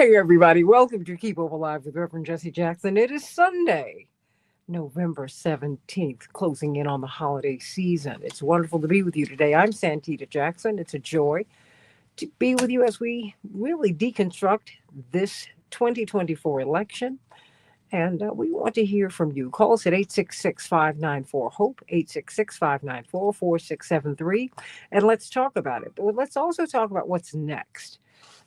Hey, everybody. Welcome to Keep Hope Alive with Reverend Jesse Jackson. It is Sunday, November 17th, closing in on the holiday season. It's wonderful to be with you today. I'm Santita Jackson. It's a joy to be with you as we really deconstruct this 2024 election. And we want to hear from you. Call us at 866-594-HOPE, 866-594-4673, and let's talk about it. But let's also talk about what's next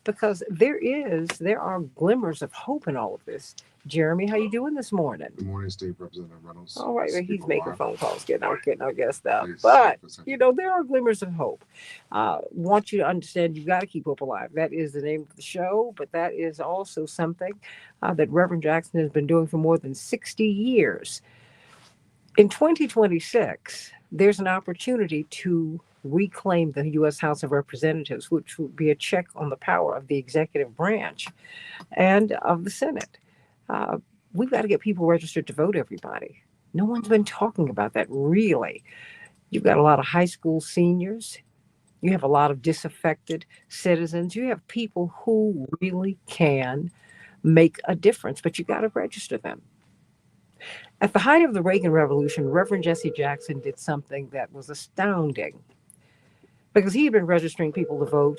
because there are glimmers of hope in all of this. Jeremy, how you doing this morning? Good morning, State Representative Reynolds. All right, well, he's making phone calls, getting our guest stuff. Please, But Representative. there are glimmers of hope. Want you to understand, you got to keep hope alive. That is the name of the show, but that is also something that Reverend Jackson has been doing for more than 60 years. In 2026, there's an opportunity to reclaim the U.S. House of Representatives, which would be a check on the power of the executive branch and of the Senate. Uh, we've got to get people registered to vote, everybody. No one's been talking about that, really. You've got a lot of high school seniors. You have a lot of disaffected citizens. You have people who really can make a difference, but you got to register them. At the height of the Reagan Revolution, Reverend Jesse Jackson did something that was astounding because he had been registering people to vote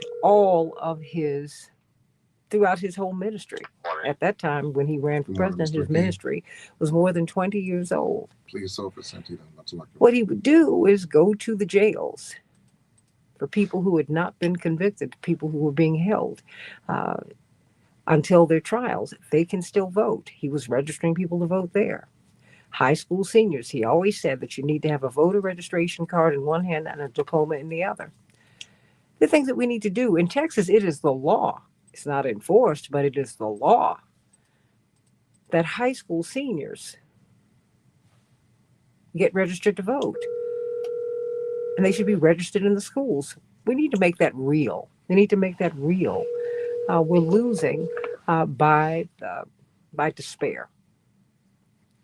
throughout his whole ministry. At that time, when he ran for Good morning, president, Mr. his King. ministry was more than 20 years old. Please so for Santita. Let's elect you. What he would do is go to the jails for people who had not been convicted, people who were being held uh, until their trials. They can still vote. He was registering people to vote there. High school seniors, he always said that you need to have a voter registration card in one hand and a diploma in the other. The things that we need to do in Texas, it is the law. It's not enforced, but it is the law that high school seniors get registered to vote. And they should be registered in the schools. We need to make that real. We need to make that real. We're losing by despair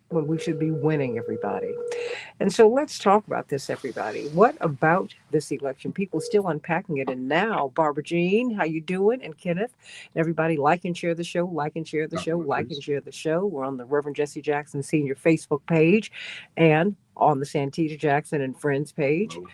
when we should be winning, everybody. And so let's talk about this, everybody. What about this election? People still unpacking it. And now, Barbara Jean, how you doing? And Kenneth, and everybody, like and share the show, like and share the show, like and share the show. We're on the Reverend Jesse Jackson Senior Facebook page and on the Santita Jackson and Friends page. Hello.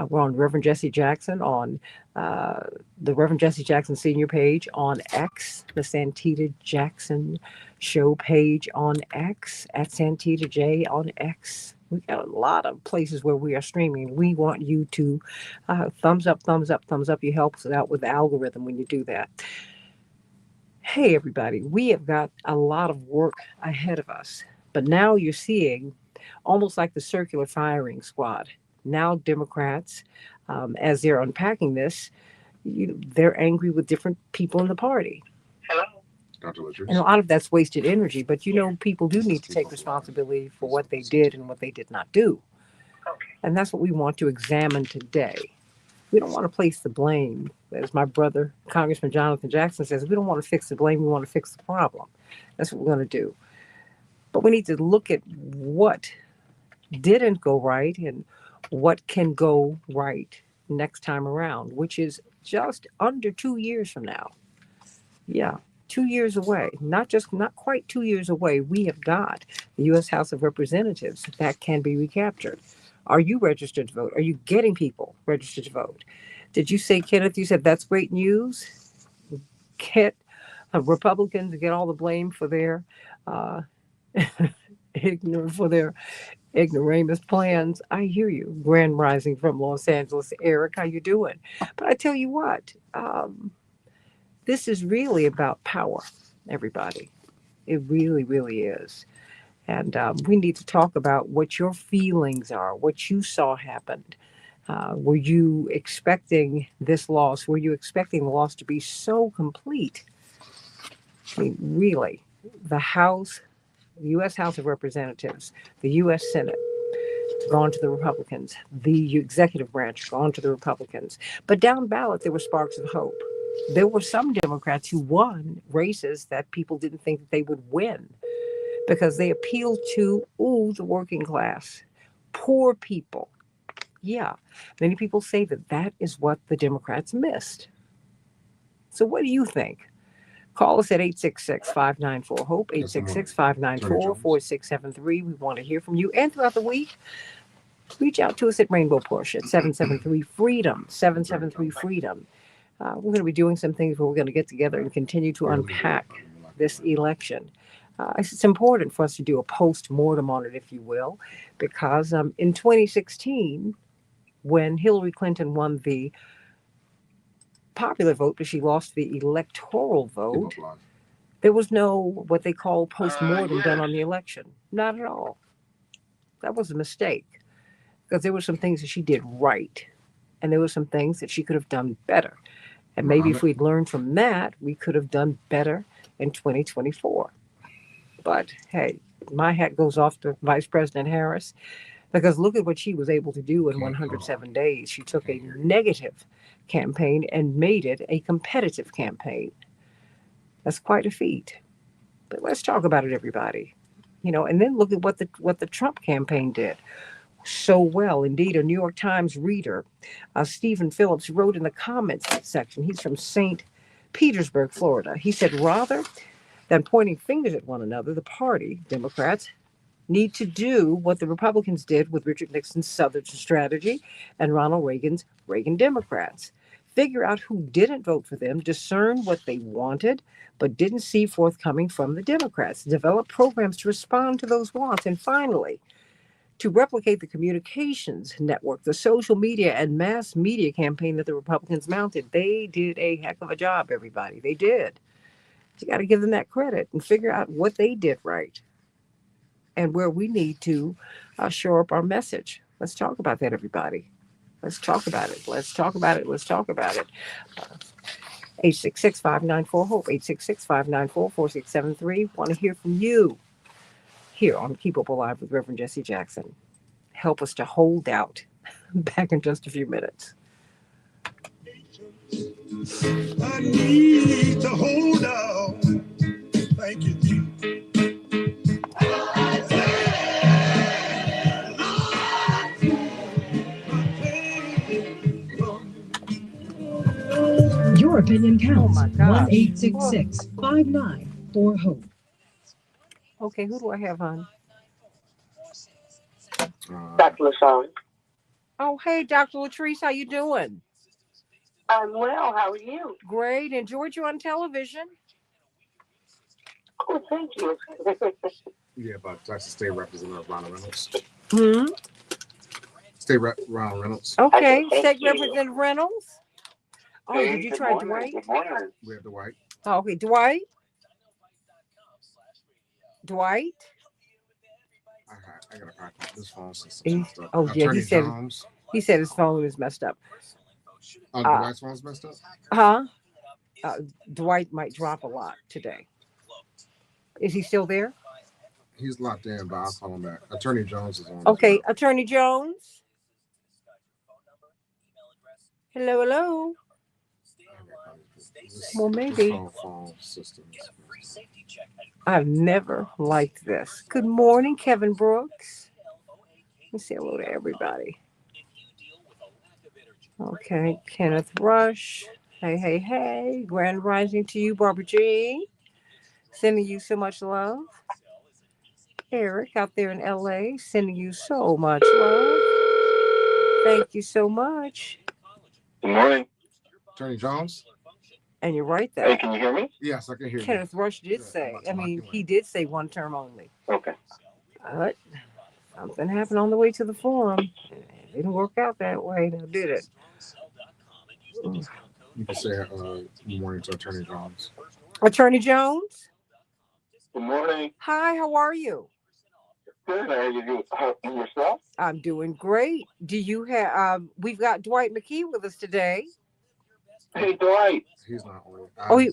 We're on Reverend Jesse Jackson on uh, the Reverend Jesse Jackson Senior page on X, the Santita Jackson Show page on X, at Santita J on X. We got a lot of places where we are streaming. We want you to thumbs up, thumbs up, thumbs up. You help us out with the algorithm when you do that. Hey, everybody, we have got a lot of work ahead of us. But now you're seeing almost like the circular firing squad. Now, Democrats, as they're unpacking this, they're angry with different people in the party. Dr. And a Ledgers. lot of that's wasted energy. But people do need to take responsibility for what they did and what they did not do. And that's what we want to examine today. We don't want to place the blame. As my brother, Congressman Jonathan Jackson says, we don't want to fix the blame, we want to fix the problem. That's what we're going to do. But we need to look at what didn't go right and what can go right next time around, which is just under 2 years from now. Yeah, 2 years away. Not quite 2 years away. We have got the U.S. House of Representatives that can be recaptured. Are you registered to vote? Are you getting people registered to vote? Did you say, Kenneth? You said that's great news. Get Republicans get all the blame for their uh, for their ignoramus plans. I hear you. Grand Rising from Los Angeles, Eric. How you doing? But I tell you what, this is really about power, everybody. It really, really is. And we need to talk about what your feelings are, what you saw happen. Were you expecting this loss? Were you expecting the loss to be so complete? I mean, really, the House, the U.S. House of Representatives, the U.S. Senate, gone to the Republicans, the executive branch gone to the Republicans. But down ballot, there were sparks of hope. There were some Democrats who won races that people didn't think that they would win because they appealed to, the working class, poor people. Yeah, many people say that that is what the Democrats missed. So what do you think? Call us at 866-594-HOPE, Yes, good morning. 866-594-4673. We want to hear from you. And throughout the week, reach out to us at Rainbow Porsche at 773-FREEDOM, 773-FREEDOM. We're going to be doing some things where we're going to get together and continue to unpack this election. It's important for us to do a post-mortem on it, if you will, because in 2016, when Hillary Clinton won the popular vote, but she lost the electoral vote, there was no what they call post-mortem done on the election. Not at all. That was a mistake, because there were some things that she did right, and there were some things that she could have done better. And maybe if we'd learned from that, we could have done better in 2024. But hey, my hat goes off to Vice President Harris, because look at what she was able to do in 107 days. She took a negative campaign and made it a competitive campaign. That's quite a feat. But let's talk about it, everybody. And then look at what the Trump campaign did so well. Indeed, a New York Times reader, Stephen Phillips, wrote in the comments section. He's from St. Petersburg, Florida. He said, rather than pointing fingers at one another, the party, Democrats, need to do what the Republicans did with Richard Nixon's Southern strategy and Ronald Reagan's Reagan Democrats. Figure out who didn't vote for them, discern what they wanted but didn't see forthcoming from the Democrats, develop programs to respond to those wants, and finally, to replicate the communications network, the social media and mass media campaign that the Republicans mounted. They did a heck of a job, everybody. They did. You got to give them that credit and figure out what they did right and where we need to shore up our message. Let's talk about that, everybody. Let's talk about it. Let's talk about it. Let's talk about it. 866-594-HOPE, 866-594-4673. Want to hear from you here on Keep Up Alive with Reverend Jesse Jackson. Help us to hold out. Back in just a few minutes. I need to hold out. Thank you, Jesus. Your opinion counts. Oh my gosh. 1-866-594-HOPE. Okay, who do I have on? Dr. LaShawn. Oh, hey, Dr. Latrice, how you doing? I'm well. How are you? Great. Enjoyed you on television. Oh, thank you. Yeah, about Texas State Representative Ronald Reynolds. Hmm. Ronald Reynolds. Okay, Thank State you. Representative Reynolds. Oh, Hey, did you good try morning. Dwight? Good morning. We have Dwight. Oh, okay, Dwight. Dwight. I gotta contact this phone system. He- messed up. oh, yeah, he Attorney said- Jones. He said his phone is messed up. Dwight's phone's messed up. Huh? Dwight might drop a lot today. Is he still there? He's locked in, but I'll call him back. Attorney Jones is on. Okay, Attorney Jones. Hello, hello. Well, maybe. Phone systems. I've never liked this. Good morning, Kevin Brooks. Let me say hello to everybody. Okay, Kenneth Rush. Hey, hey, hey. Grand rising to you, Barbara G. Sending you so much love. Eric out there in LA, sending you so much love. Thank you so much. Good morning. Attorney Jones. And you're right Hey, there. can you hear me? Yes, I can hear you. Kenneth Rush did Yeah, say, I'm about to lock you in. he did say one term only. Okay. But something happened on the way to the forum. It didn't work out that way, now did it? You can say good morning to Attorney Jones. Attorney Jones? Good morning. Hi, how are you? Good. How are you doing? And yourself? I'm doing great. Do you have, we've got Dwight McKee with us today. Hey, Dwight. He's not on.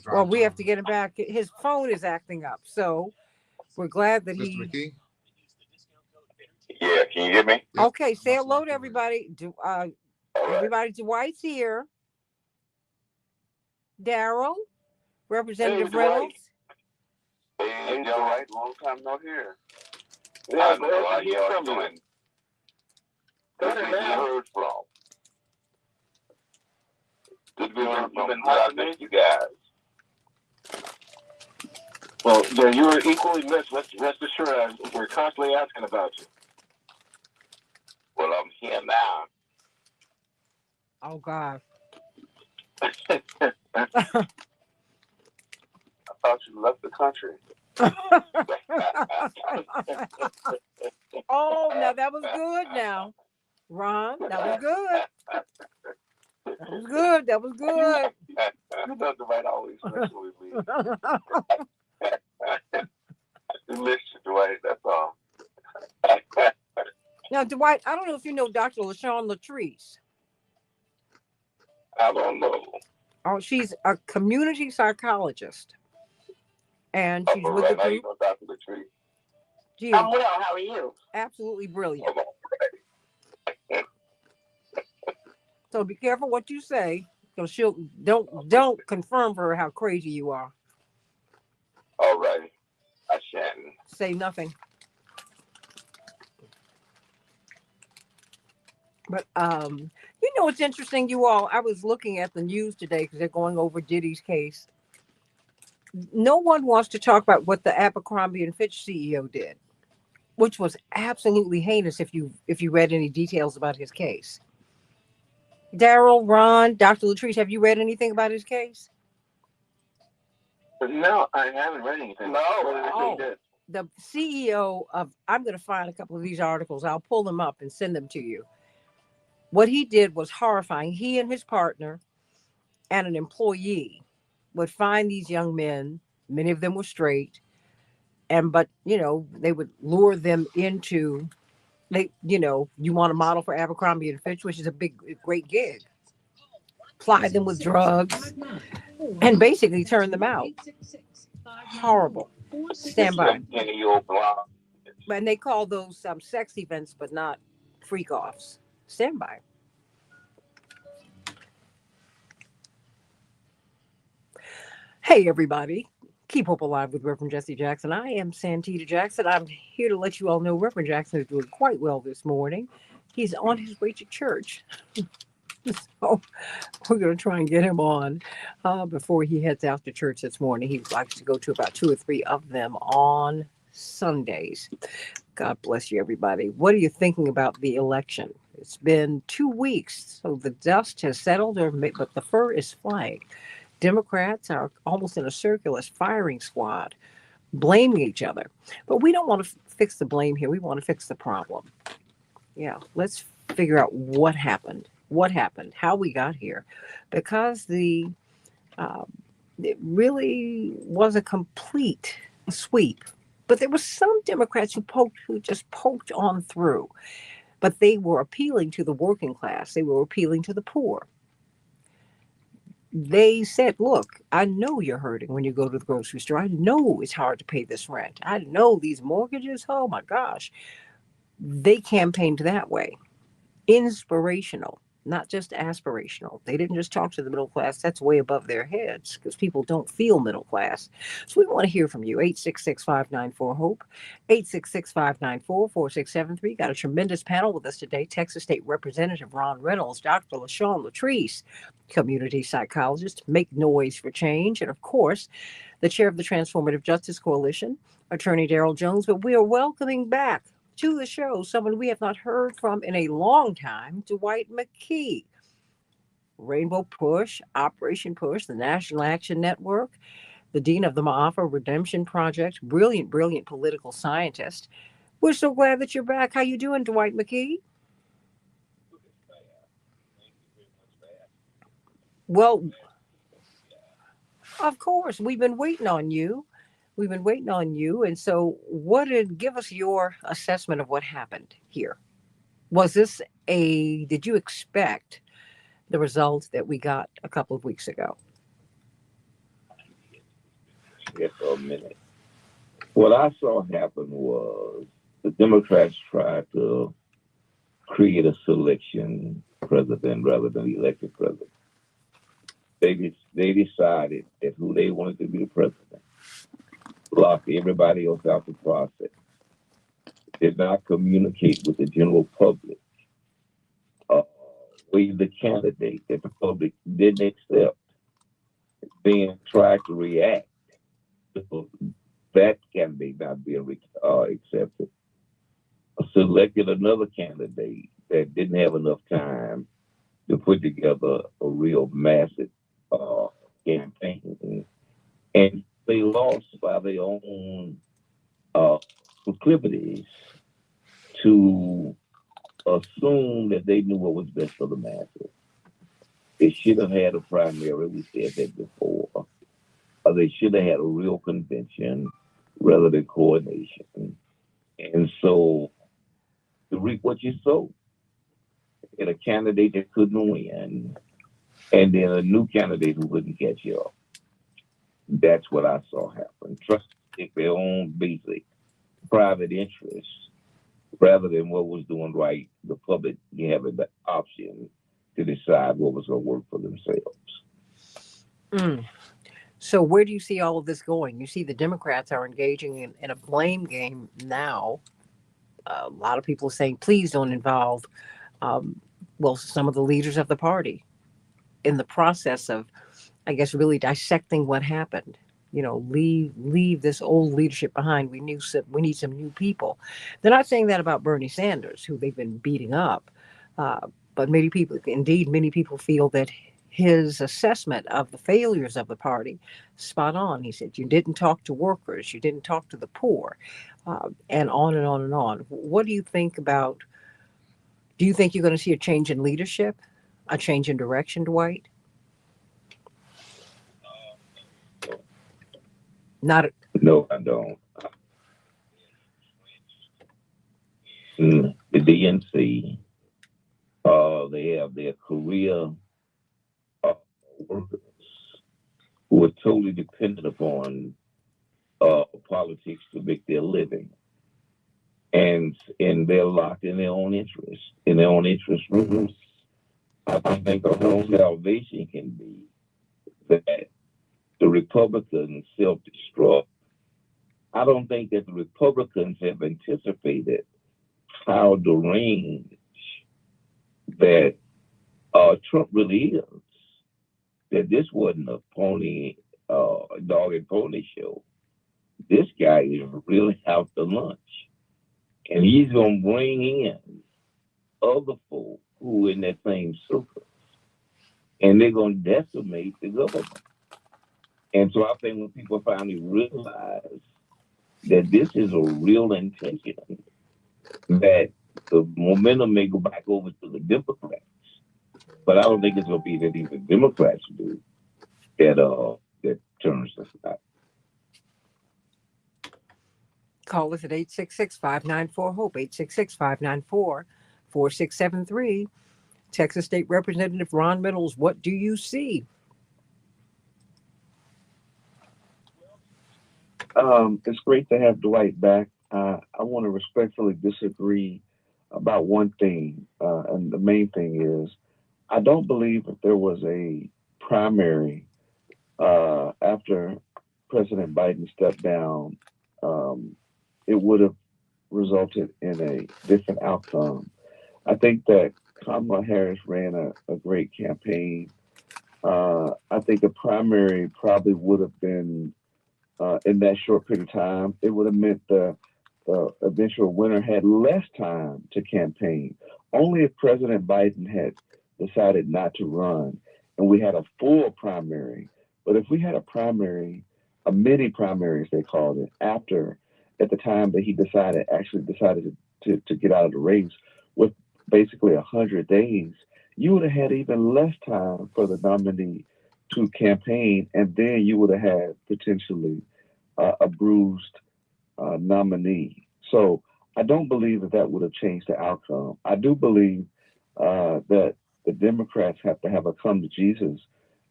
Well, we have to get him back. His phone is acting up. So we're glad that Mr. McKee? Yeah, can you hear me? Yep. Okay, say Must hello lock to you in. everybody. Everybody, Dwight's here. Daryl, Representative Hey, Dwight. Reynolds. Hey, Dwight. Long time no hear. Yeah, glad to hear from you. Good to be heard from. Good to be heard from. I miss you guys. Well, then you are equally missed. Rest assured, we're constantly asking about you. Well, I'm here now. Oh God. I thought you left the country. Oh, now that was good now. Ron, that was good. That was good. That was good. Dr. Dwight always messes with me. I miss you, Dwight. That's all. Now, Dwight, I don't know if you know Dr. LaShawn Latrice. I don't know. Oh, she's a community psychologist. And she's with the How you group. know Dr. Latrice? She I'm is well. How are you? absolutely brilliant. I'm all right. So be careful what you say, because she'll don't confirm for her how crazy you are. All right. I shan't. Say nothing. But you know what's interesting, you all? I was looking at the news today because they're going over Diddy's case. No one wants to talk about what the Abercrombie and Fitch CEO did, which was absolutely heinous. If you read any details about his case, Daryl, Ron, Dr. Latrice, have you read anything about his case? No, I haven't read anything. No. Oh, the CEO of, I'm going to find a couple of these articles. I'll pull them up and send them to you. What he did was horrifying. He and his partner and an employee would find these young men, many of them were straight, but they would lure them into, you want to model for Abercrombie and Fitch, which is a great gig. Ply them with drugs and basically turn them out. Horrible. Stand by. And they call those sex events, but not freak offs. Stand by. Hey, everybody. Keep Hope Alive with Reverend Jesse Jackson. I am Santita Jackson. I'm here to let you all know Reverend Jackson is doing quite well this morning. He's on his way to church. So we're going to try and get him on before he heads out to church this morning. He likes to go to about 2 or 3 of them on Sundays. God bless you, everybody. What are you thinking about the election? It's been 2 weeks, so the dust has settled, but the fur is flying. Democrats are almost in a circular firing squad, blaming each other. But we don't want to fix the blame here. We want to fix the problem. Yeah, let's figure out what happened, how we got here. Because it really was a complete sweep. But there were some Democrats who just poked on through. But they were appealing to the working class. They were appealing to the poor. They said, look, I know you're hurting when you go to the grocery store. I know it's hard to pay this rent. I know these mortgages. Oh, my gosh. They campaigned that way. Inspirational, not just aspirational. They didn't just talk to the middle class. That's way above their heads because people don't feel middle class. So we want to hear from you. 866-594-HOPE, 866-594-4673. Got a tremendous panel with us today. Texas State Representative Ron Reynolds, Dr. LaShawn Latrice, community psychologist, Make Noise for Change, and of course, the chair of the Transformative Justice Coalition, Attorney Daryl Jones. But we are welcoming back to the show someone we have not heard from in a long time, Dwight McKee. Rainbow Push, Operation Push, the National Action Network, the dean of the Ma'afa Redemption Project, brilliant political scientist. We're so glad that you're back. How you doing, Dwight McKee? Well, of course, we've been waiting on you. And so give us your assessment of what happened here. Did you expect the results that we got a couple of weeks ago? Yes, for a minute. What I saw happen was the Democrats tried to create a selection president rather than elected president. They decided that who they wanted to be the president. Locked everybody else out the process. Did not communicate with the general public. Waived the candidate that the public didn't accept. Then tried to react to that candidate not being accepted, selected another candidate that didn't have enough time to put together a real massive campaign, and they lost by their own proclivities to assume that they knew what was best for the masses. They should have had a primary. We said that before. Or they should have had a real convention rather than coordination. And so, to reap what you sow, get a candidate that couldn't win, and then a new candidate who wouldn't catch up. That's what I saw happen. Trust take their own basic private interests rather than what was doing right. The public having the option to decide what was going to work for themselves. Mm. So where do you see all of this going? You see the Democrats are engaging in a blame game now. A lot of people are saying, please don't involve, some of the leaders of the party in the process of, I guess, really dissecting what happened. Leave this old leadership behind. We need some new people. They're not saying that about Bernie Sanders, who they've been beating up. But many people feel that his assessment of the failures of the party, spot on. He said, you didn't talk to workers, you didn't talk to the poor, and on and on and on. What do you think do you think you're going to see a change in leadership, a change in direction, Dwight? No, I don't. The DNC, they have their career workers who are totally dependent upon politics to make their living. And they're locked in their own interest, groups. I think the whole salvation can be that the Republicans self-destruct. I don't think that the Republicans have anticipated how deranged that Trump really is. That this wasn't a dog and pony show. This guy is really out to lunch. And he's going to bring in other folk who are in that same circle. And they're going to decimate the government. And so I think when people finally realize that this is a real intention, that the momentum may go back over to the Democrats. But I don't think it's going to be that even Democrats do that turns the side. Call us at 866-594-HOPE, 866-594-4673. Texas State Representative Ron Middles, what do you see? It's great to have Dwight back. I want to respectfully disagree about one thing, and the main thing is I don't believe that there was a primary after President Biden stepped down. It would have resulted in a different outcome. I think that Kamala Harris ran a great campaign. I think a primary probably would have been in that short period of time. It would have meant the eventual winner had less time to campaign. Only if President Biden had decided not to run and we had a full primary. But if we had a primary, a mini primaries they called it, at the time that he decided to get out of the race with basically 100 days, you would have had even less time for the nominee to campaign, and then you would have had potentially a bruised nominee. So I don't believe that would have changed the outcome. I do believe that the Democrats have to have a come to Jesus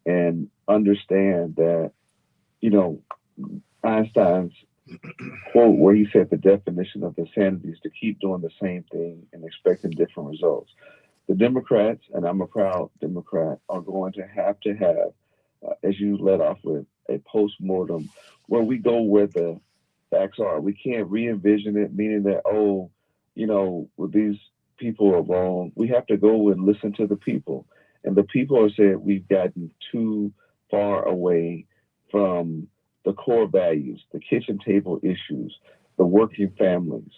and understand that, Einstein's quote where he said the definition of insanity is to keep doing the same thing and expecting different results. The Democrats, and I'm a proud Democrat, are going to have, as you led off with, a post-mortem where we go where the facts are. We can't re-envision it, meaning that, well, these people are wrong. We have to go and listen to the people. And the people are saying we've gotten too far away from the core values, the kitchen table issues, the working families.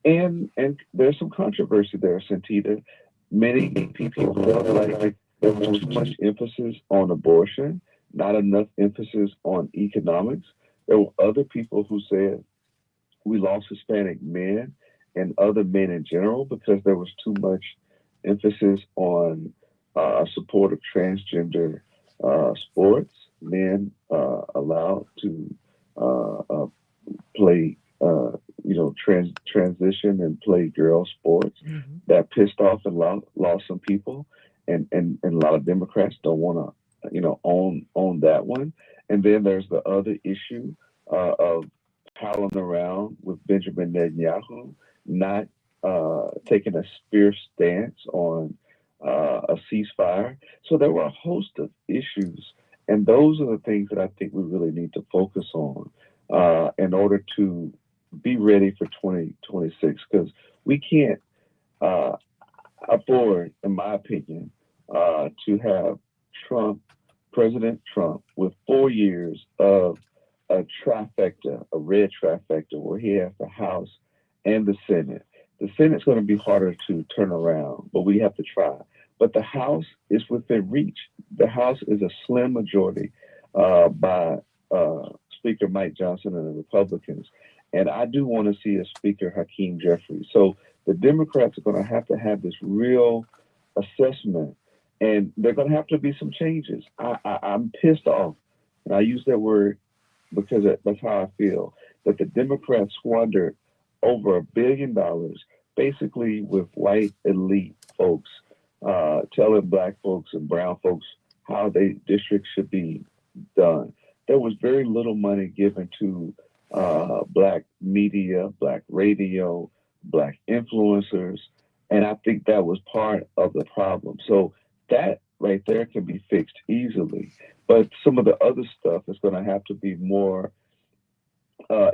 And there's some controversy there, Santita. Many people felt like there was too much emphasis on abortion, not enough emphasis on economics. There were other people who said we lost Hispanic men and other men in general because there was too much emphasis on support of transgender sports, men allowed to play, transition and play girl sports. Mm-hmm. That pissed off and lost some people, and a lot of Democrats don't want to, own that one. And then there's the other issue of palling around with Benjamin Netanyahu, not taking a fierce stance on a ceasefire. So there were a host of issues, and those are the things that I think we really need to focus on in order to be ready for 2026, because we can't afford, in my opinion, to have President Trump, with 4 years of a trifecta, a red trifecta, where he has the House and the Senate. The Senate's going to be harder to turn around, but we have to try. But the House is within reach. The House is a slim majority by Speaker Mike Johnson and the Republicans. And I do want to see a Speaker Hakeem Jeffries. So the Democrats are going to have this real assessment, and they're going to have to be some changes. I'm pissed off, and I use that word because that's how I feel, that the Democrats squandered over $1 billion basically with white elite folks telling black folks and brown folks how their districts should be done. There was very little money given to black media, black radio, black influencers, and I think that was part of the problem. So that right there can be fixed easily. But some of the other stuff is going to have to be more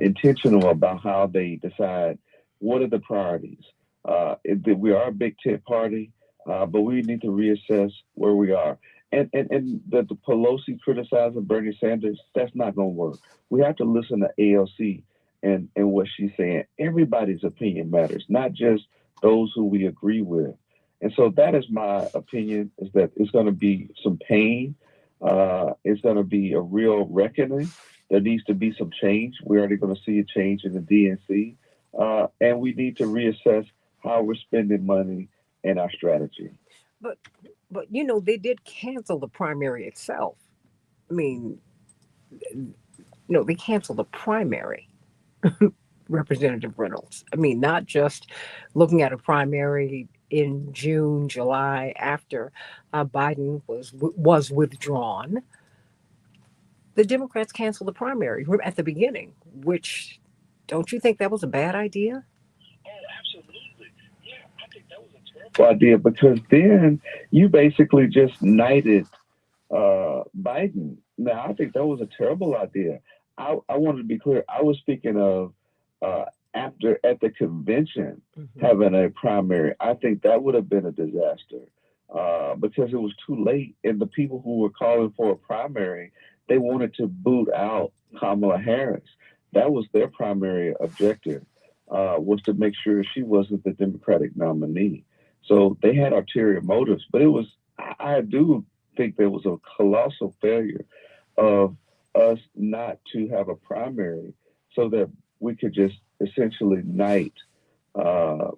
intentional about how they decide what are the priorities. We are a big tent party, but we need to reassess where we are. And the Pelosi criticizing Bernie Sanders, that's not going to work. We have to listen to AOC and what she's saying. Everybody's opinion matters, not just those who we agree with. And so that is my opinion, is that it's going to be some pain. It's going to be a real reckoning. There needs to be some change. We're already going to see a change in the DNC. And we need to reassess how we're spending money and our strategy. But they did cancel the primary itself. I mean, they canceled the primary, Representative Reynolds. I mean, not just looking at a primary in June, July, after Biden was withdrawn. The Democrats canceled the primary at the beginning, which, don't you think that was a bad idea? Oh, absolutely. Yeah, I think that was a terrible idea, because then you basically just knighted Biden. Now, I think that was a terrible idea. I wanted to be clear. I was speaking of at the convention having a primary. I think that would have been a disaster because it was too late. And the people who were calling for a primary, they wanted to boot out Kamala Harris. That was their primary objective, was to make sure she wasn't the Democratic nominee. So they had ulterior motives, but I do think there was a colossal failure of us not to have a primary so that we could just essentially knight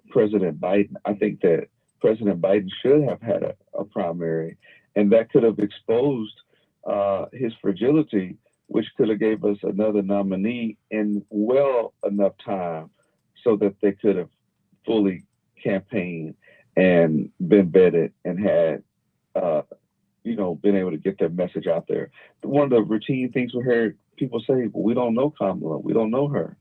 President Biden. I think that President Biden should have had a primary, and that could have exposed his fragility, which could have gave us another nominee in well enough time so that they could have fully campaigned and been vetted and had been able to get their message out there. One of the routine things we heard people say, well, we don't know Kamala, we don't know her.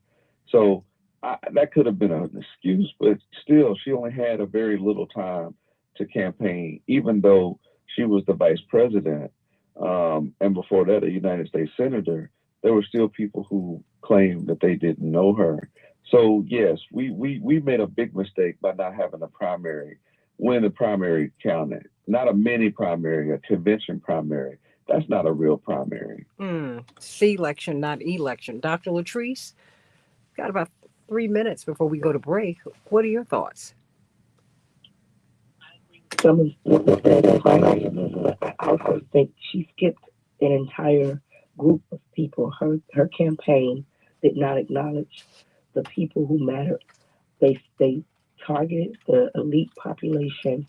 So that could have been an excuse, but still, she only had a very little time to campaign, even though she was the vice president. And before that, a United States senator. There were still people who claimed that they didn't know her. So yes, we made a big mistake by not having a primary when the primary counted. Not a mini primary, a convention primary. That's not a real primary. C-election, not election. Dr. Latrice, got about 3 minutes before we go to break. What are your thoughts? Some of the said is right. I also think she skipped an entire group of people. Her campaign did not acknowledge the people who mattered. They targeted the elite population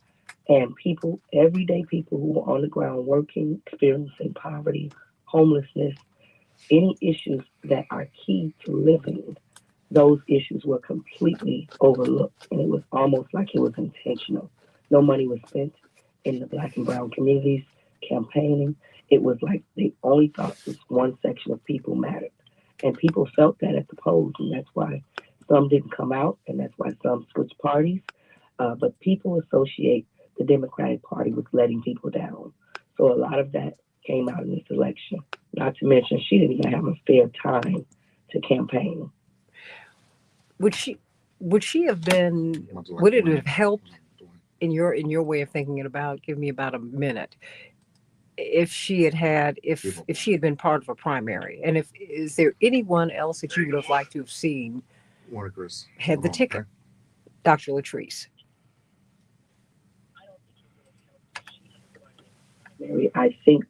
and people, everyday people who were on the ground working, experiencing poverty, homelessness, any issues that are key to living. Those issues were completely overlooked, and it was almost like it was intentional. No money was spent in the Black and brown communities campaigning. It was like they only thought this one section of people mattered. And people felt that at the polls, and that's why some didn't come out, and that's why some switched parties. But people associate the Democratic Party with letting people down. So a lot of that came out in this election. Not to mention, she didn't even have a fair time to campaign. Would she have been? Would it have helped in your way of thinking about? Give me about a minute. If she had been part of a primary, and is there anyone else that you would have liked to have seen had the ticket? Okay. Dr. Latrice. I think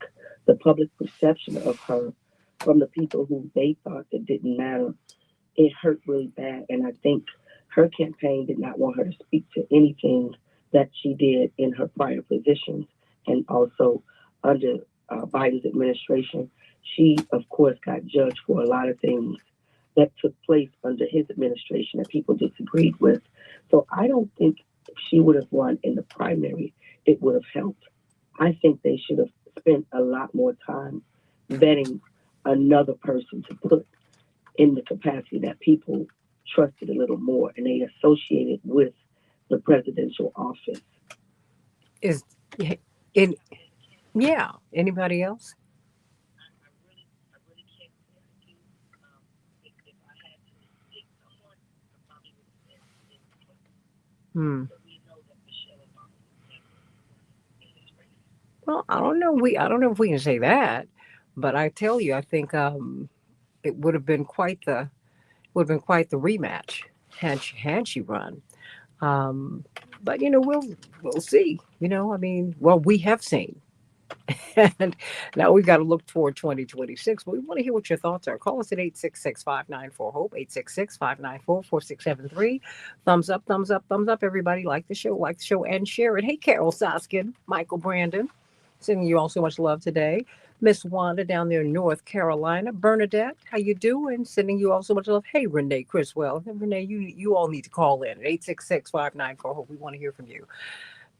the public perception of her from the people who they thought that didn't matter, it hurt really bad. And I think her campaign did not want her to speak to anything that she did in her prior positions. And also under Biden's administration, she, of course, got judged for a lot of things that took place under his administration that people disagreed with. So I don't think if she would have won in the primary, it would have helped. I think they should have spent a lot more time vetting another person to put in the capacity that people trusted a little more and they associated with the presidential office. Anybody else? Well, I don't know if we can say that, but I tell you, I think it would have been quite the rematch had she run. But we'll see. We have seen. And now we've got to look toward 2026. But we want to hear what your thoughts are. Call us at 866-594-HOPE, 866-594-4673. Thumbs up, thumbs up, thumbs up, everybody. Like the show, and share it. Hey, Carol Soskin, Michael Brandon, sending you all so much love today. Miss Wanda down there in North Carolina. Bernadette, how you doing? Sending you all so much love. Hey, Renee Criswell. Renee, you all need to call in at 866-594-HOPE. We want to hear from you.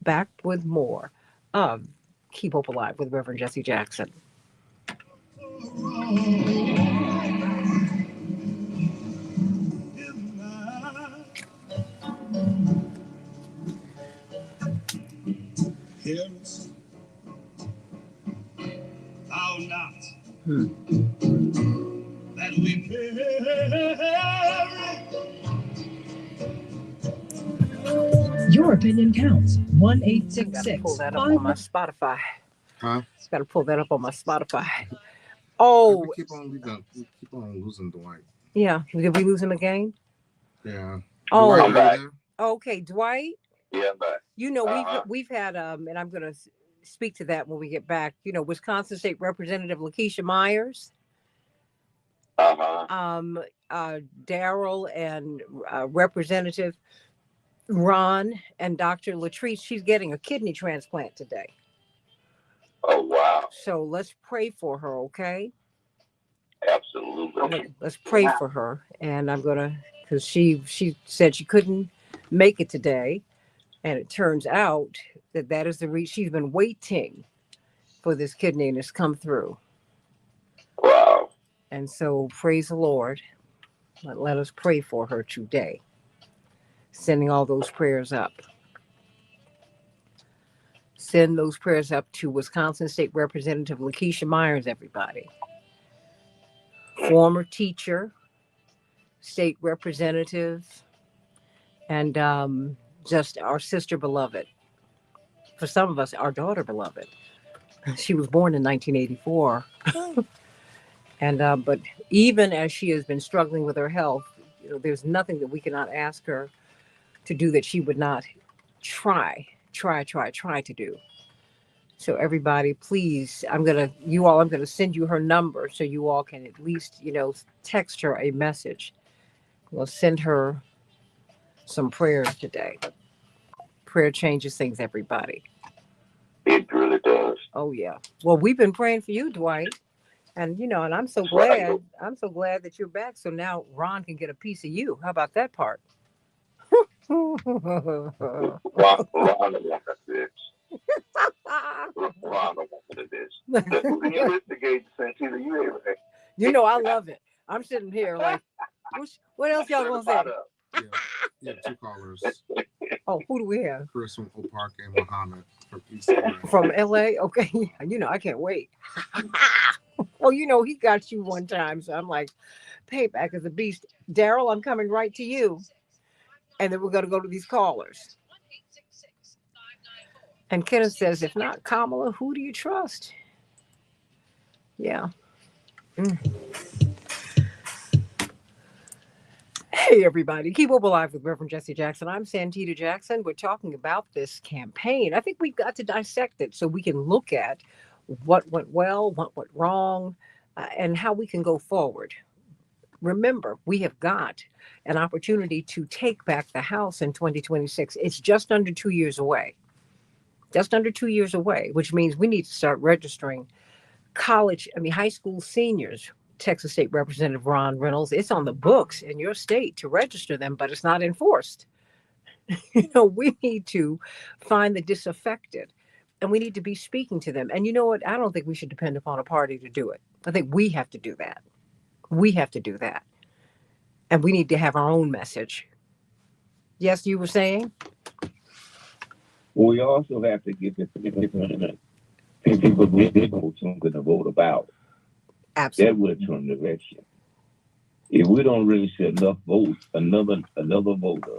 Back with more of Keep Hope Alive with Reverend Jesse Jackson. Thou not that we perish. Your opinion counts. 1-866. Pull that up on my Spotify. Huh? Just got to pull that up on my Spotify. Oh, we keep on losing Dwight. Yeah, did we lose him again? Yeah. Oh, I'm back. Okay, Dwight. Yeah, I'm back. We've had and I'm going to speak to that when we get back. Wisconsin State Representative Lakeisha Myers. Daryl and Representative Ron and Dr. Latrice. She's getting a kidney transplant today. Oh, wow. So let's pray for her, okay? Absolutely. Let's pray for her. And I'm gonna, because she said she couldn't make it today, and it turns out that is the reason she's been waiting for this kidney, and it's come through. Wow. And so praise the Lord. Let us pray for her today. Sending all those prayers up. Send those prayers up to Wisconsin State Representative Lakeisha Myers, everybody. Former teacher, state representative, and just our sister beloved. For some of us, our daughter beloved. She was born in 1984. And but even as she has been struggling with her health, there's nothing that we cannot ask her to do that she would not try to do. So everybody, please, I'm gonna send you her number so you all can at least, text her a message. We'll send her some prayers today. Prayer changes things, everybody. It really does. Oh yeah. Well, we've been praying for you, Dwight. And and I'm so Right. glad. I'm so glad that you're back. So now Ron can get a piece of you. How about that part? Ron don't want this. Ron don't want this. You instigate Santita, you everything. I love it. I'm sitting here like, what else y'all gonna say? Yeah, two callers. Oh, who do we have? Chris from Oak Park and Muhammad from East LA. From LA? Okay. I can't wait. Well, he got you one time. So I'm like, payback is a beast. Daryl, I'm coming right to you. And then we're going to go to these callers. And Kenneth says, if not Kamala, who do you trust? Yeah. Hey, everybody. Keep Hope Alive with Reverend Jesse Jackson. I'm Santita Jackson. We're talking about this campaign. I think we've got to dissect it so we can look at what went well, what went wrong, and how we can go forward. Remember, we have got an opportunity to take back the House in 2026. It's just under 2 years away. Just under 2 years away, which means we need to start registering high school seniors. Texas State Representative Ron Reynolds, it's on the books in your state to register them, but it's not enforced. We need to find the disaffected, and we need to be speaking to them. And you know what? I don't think we should depend upon a party to do it. I think we have to do that. We have to do that. And we need to have our own message. Yes, you were saying? Well, we also have to give it people who did vote something to vote about. Absolutely. That would turn the election. If we don't really see enough votes, another voter,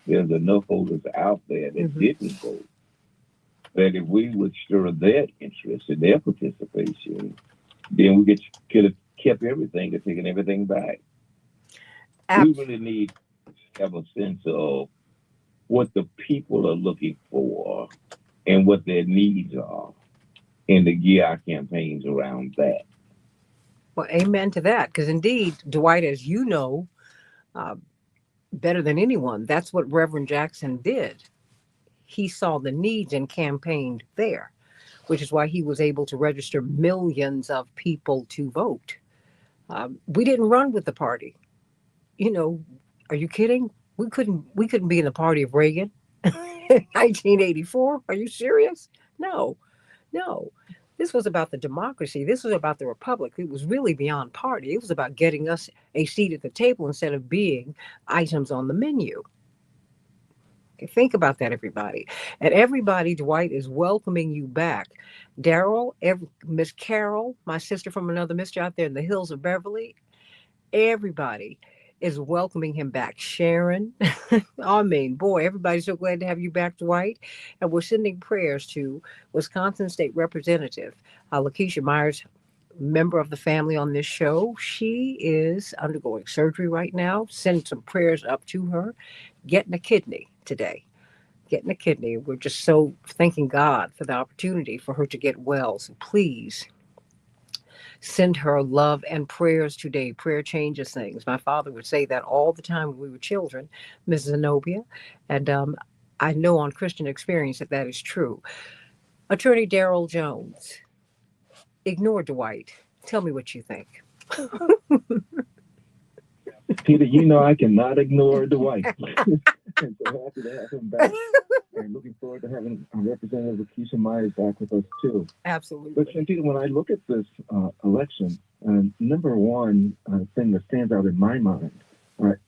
there's enough voters out there that didn't vote. That if we would stir their interest and their participation, then we could have kept everything and taken everything back. We really need to have a sense of what the people are looking for and what their needs are, and to gear our campaigns around that. Well, amen to that. Because indeed, Dwight, as you know, better than anyone, that's what Reverend Jackson did. He saw the needs and campaigned there, which is why he was able to register millions of people to vote. We didn't run with the party. Are you kidding? We couldn't be in the party of Reagan in 1984. Are you serious? No. This was about the democracy. This was about the republic. It was really beyond party. It was about getting us a seat at the table instead of being items on the menu. Okay, think about that, everybody. And everybody, Dwight is welcoming you back. Daryl, Miss Carol, my sister from another mister out there in the hills of Beverly, everybody is welcoming him back. Sharon, boy, everybody's so glad to have you back, Dwight. And we're sending prayers to Wisconsin State Representative Lakeisha Myers, member of the family on this show. She is undergoing surgery right now. Send some prayers up to her. Getting a kidney today. We're just so thanking God for the opportunity for her to get well. So please send her love and prayers today. Prayer changes things. My father would say that all the time when we were children, Mrs. Zenobia. And I know on Christian experience that is true. Attorney Daryl Jones, ignore Dwight. Tell me what you think. Peter, I cannot ignore Dwight. I'm so happy to have him back. And looking forward to having Representative Lakeisha Myers back with us, too. Absolutely. But, Santita, when I look at this election, number one thing that stands out in my mind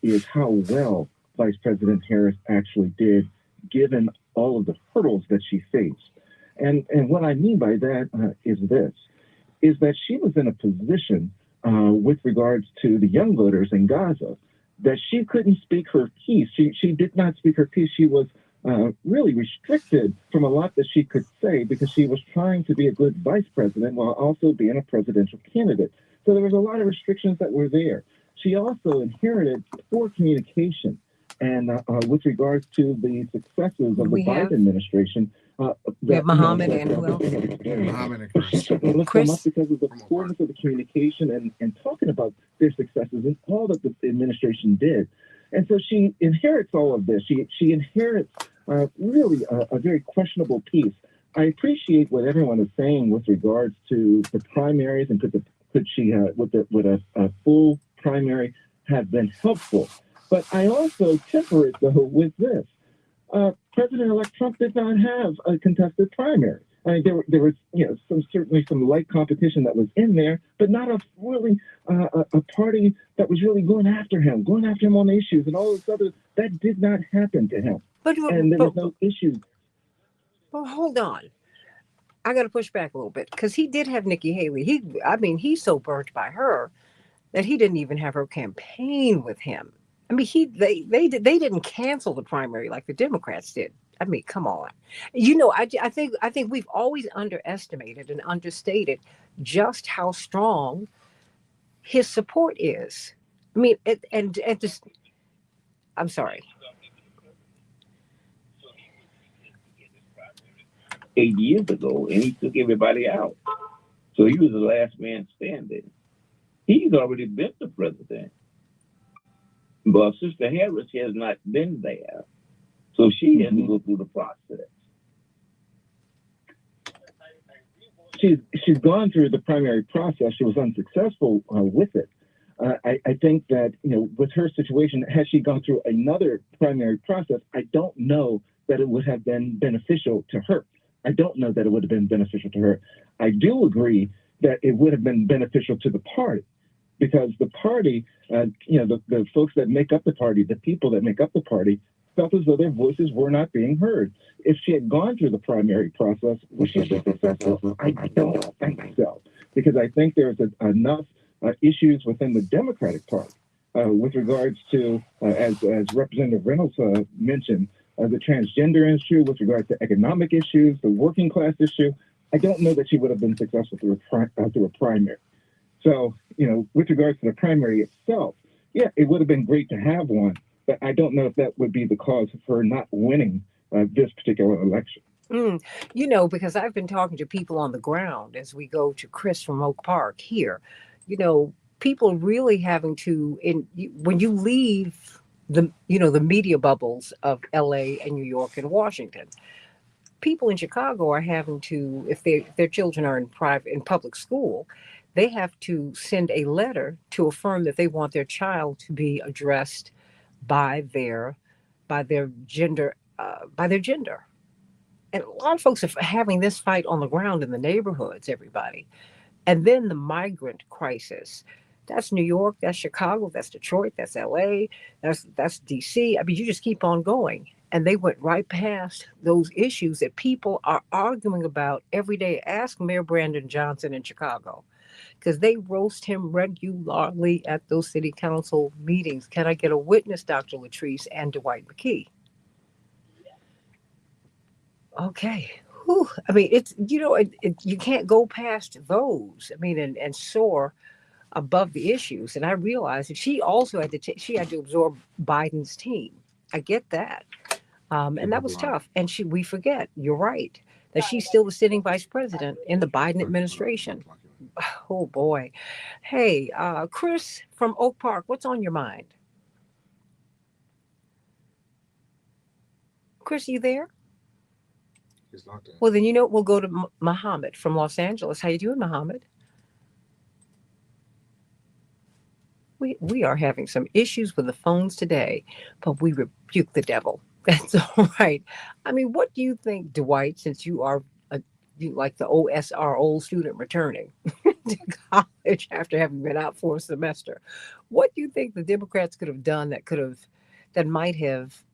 is how well Vice President Harris actually did, given all of the hurdles that she faced. And what I mean by that is that she was in a position with regards to the young voters in Gaza, that she couldn't speak her piece. She did not speak her piece. She was really restricted from a lot that she could say because she was trying to be a good vice president while also being a presidential candidate. So there was a lot of restrictions that were there. She also inherited poor communication. And with regards to the successes of the We have Biden administration, we have Muhammad and who else? Muhammad and but she Chris. couldn't lift Chris? them up because of the From Oak poorness of the communication and talking about their successes and all that the administration did. And so she inherits all of this. She inherits really a very questionable piece. I appreciate what everyone is saying with regards to the primaries and could she would a full primary have been helpful. But I also temper it though with this. President-elect Trump did not have a contested primary. I mean, there was certainly some light competition that was in there, but not a really a party that was really going after him on issues and all this other. That did not happen to him, and there was no issues. Well, hold on. I got to push back a little bit because he did have Nikki Haley. He's so burnt by her that he didn't even have her campaign with him. I mean, they didn't cancel the primary like the Democrats did. I mean, come on. I think we've always underestimated and understated just how strong his support is. I mean, I'm sorry. 8 years ago, and he took everybody out. So he was the last man standing. He's already been the president. But Sister Harris has not been there. So she has to go through the process. She's gone through the primary process. She was unsuccessful with it. I think that, with her situation, had she gone through another primary process, I don't know that it would have been beneficial to her. I don't know that it would have been beneficial to her. I do agree that it would have been beneficial to the party because the party, the folks that make up the party, the people that make up the party, felt as though their voices were not being heard. If she had gone through the primary process, would she have been successful? I don't think so, because I think there's enough issues within the Democratic Party with regards to, as Representative Reynolds mentioned, the transgender issue, with regard to economic issues, the working class issue. I don't know that she would have been successful through a primary. So, with regards to the primary itself, yeah, it would have been great to have one, but I don't know if that would be the cause of her not winning this particular election. Because I've been talking to people on the ground as we go to Chris from Oak Park here, people really having to, when you leave the media bubbles of LA and New York and Washington, people in Chicago are having to, if their children are in public school, they have to send a letter to affirm that they want their child to be addressed by their gender. And a lot of folks are having this fight on the ground in the neighborhoods, everybody. And then the migrant crisis. That's New York, that's Chicago, that's Detroit, that's LA, that's DC. I mean, you just keep on going. And they went right past those issues that people are arguing about every day. Ask Mayor Brandon Johnson in Chicago, because they roast him regularly at those city council meetings. Can I get a witness, Dr. Latrice and Dwight McKee? Okay. Whew. I mean, it's, you can't go past those. I mean, and soar above the issues. And I realized that she also had to absorb Biden's team. I get that. And that was tough. And we forget, you're right, that she's still the sitting vice president in the Biden administration. Oh boy. Hey, Chris from Oak Park, what's on your mind? Chris, you there? He's not there. Well, then, we'll go to Muhammad from Los Angeles. How you doing, Muhammad? We are having some issues with the phones today, but we rebuke the devil. That's all right. I mean, what do you think, Dwight, since you are you like the OSR, old student returning to college after having been out for a semester? What do you think the Democrats could have done that might have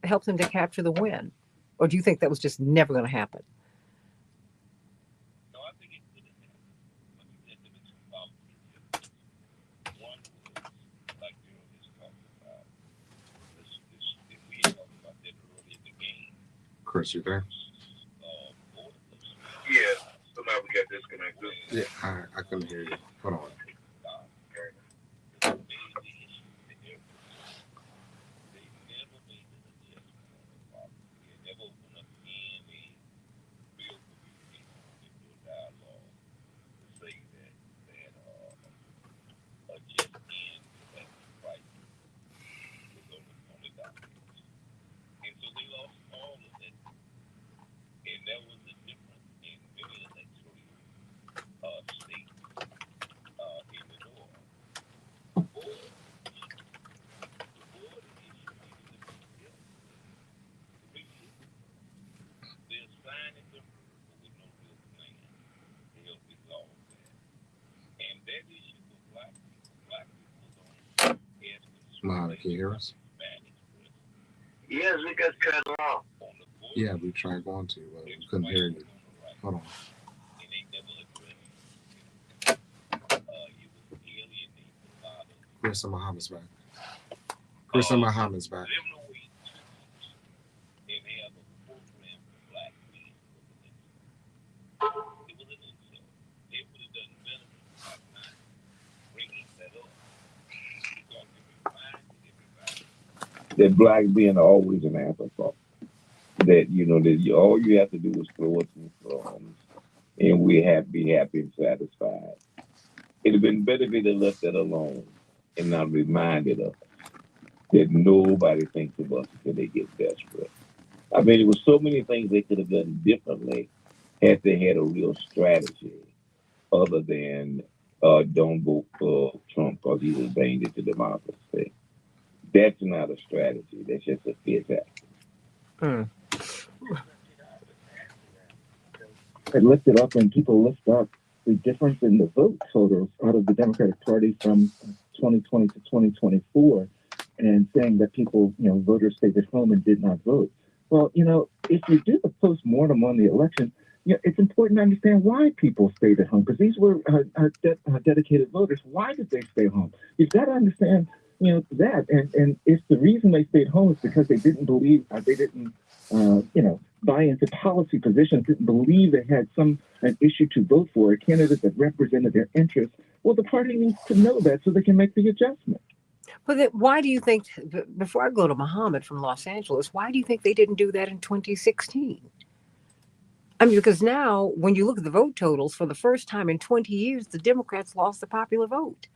helped them to capture the win? Or do you think that was just never going to happen? No, I think it could have happened. But you said there were two volunteers. One was, like Gerald is talking about, if we had talked about that earlier, the Chris, you there? Yeah, somehow we got disconnected. Yeah, I couldn't hear you. Hold on. Muhammad, can you hear us? Yes, we got cut off. Yeah, we tried going to, but we couldn't hear you. Hold on. Chris and Muhammad's back. Chris and Muhammad's back. That black being always an afterthought. That all you have to do is throw us some crumbs, and be happy and satisfied. It'd have been better if they'd have left that alone and not reminded us that nobody thinks of us until they get desperate. I mean, there was so many things they could have done differently had they had a real strategy other than don't vote for Trump because he's a danger to democracy. That's not a strategy. That's just a fear tactic. I lifted up and people lift up the difference in the vote totals out of the Democratic Party from 2020 to 2024 and saying that people, voters stayed at home and did not vote. Well, if you do the post-mortem on the election, it's important to understand why people stayed at home because these were dedicated voters. Why did they stay home? You've got to understand that. And if the reason they stayed home is because they didn't believe, they didn't, buy into policy positions, didn't believe they had an issue to vote for, a candidate that represented their interests, well, the party needs to know that so they can make the adjustment. But then why do you think, before I go to Muhammad from Los Angeles, why do you think they didn't do that in 2016? I mean, because now when you look at the vote totals, for the first time in 20 years, the Democrats lost the popular vote.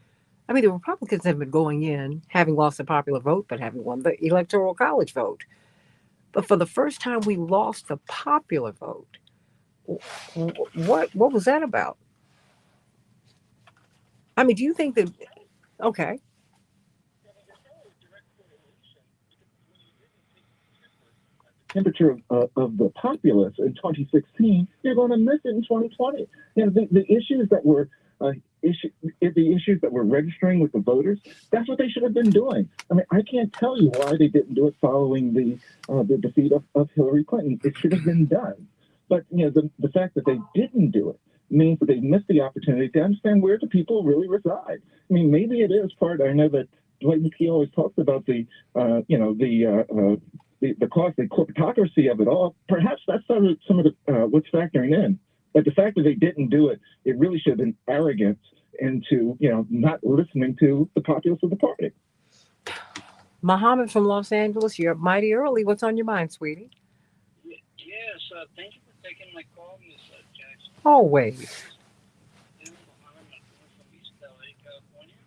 I mean, the Republicans have been going in, having lost the popular vote, but having won the Electoral College vote. But for the first time, we lost the popular vote. What was that about? I mean, do you think that, okay. Temperature of the populace in 2016, you're going to miss it in 2020. The issues that were the issues that we're registering with the voters, that's what they should have been doing. I mean, I can't tell you why they didn't do it following the defeat of Hillary Clinton. It should have been done. But, the fact that they didn't do it means that they missed the opportunity to understand where the people really reside. I mean, maybe it is I know that Dwight McKee always talks about the cost, the corporatocracy of it all. Perhaps that's some of the what's factoring in. But the fact that they didn't do it, it really should have been arrogance into, not listening to the populace of the party. Muhammad from Los Angeles, you're up mighty early. What's on your mind, sweetie? Yes, thank you for taking my call, Ms. Jackson. Always. I'm Muhammad from East LA, California.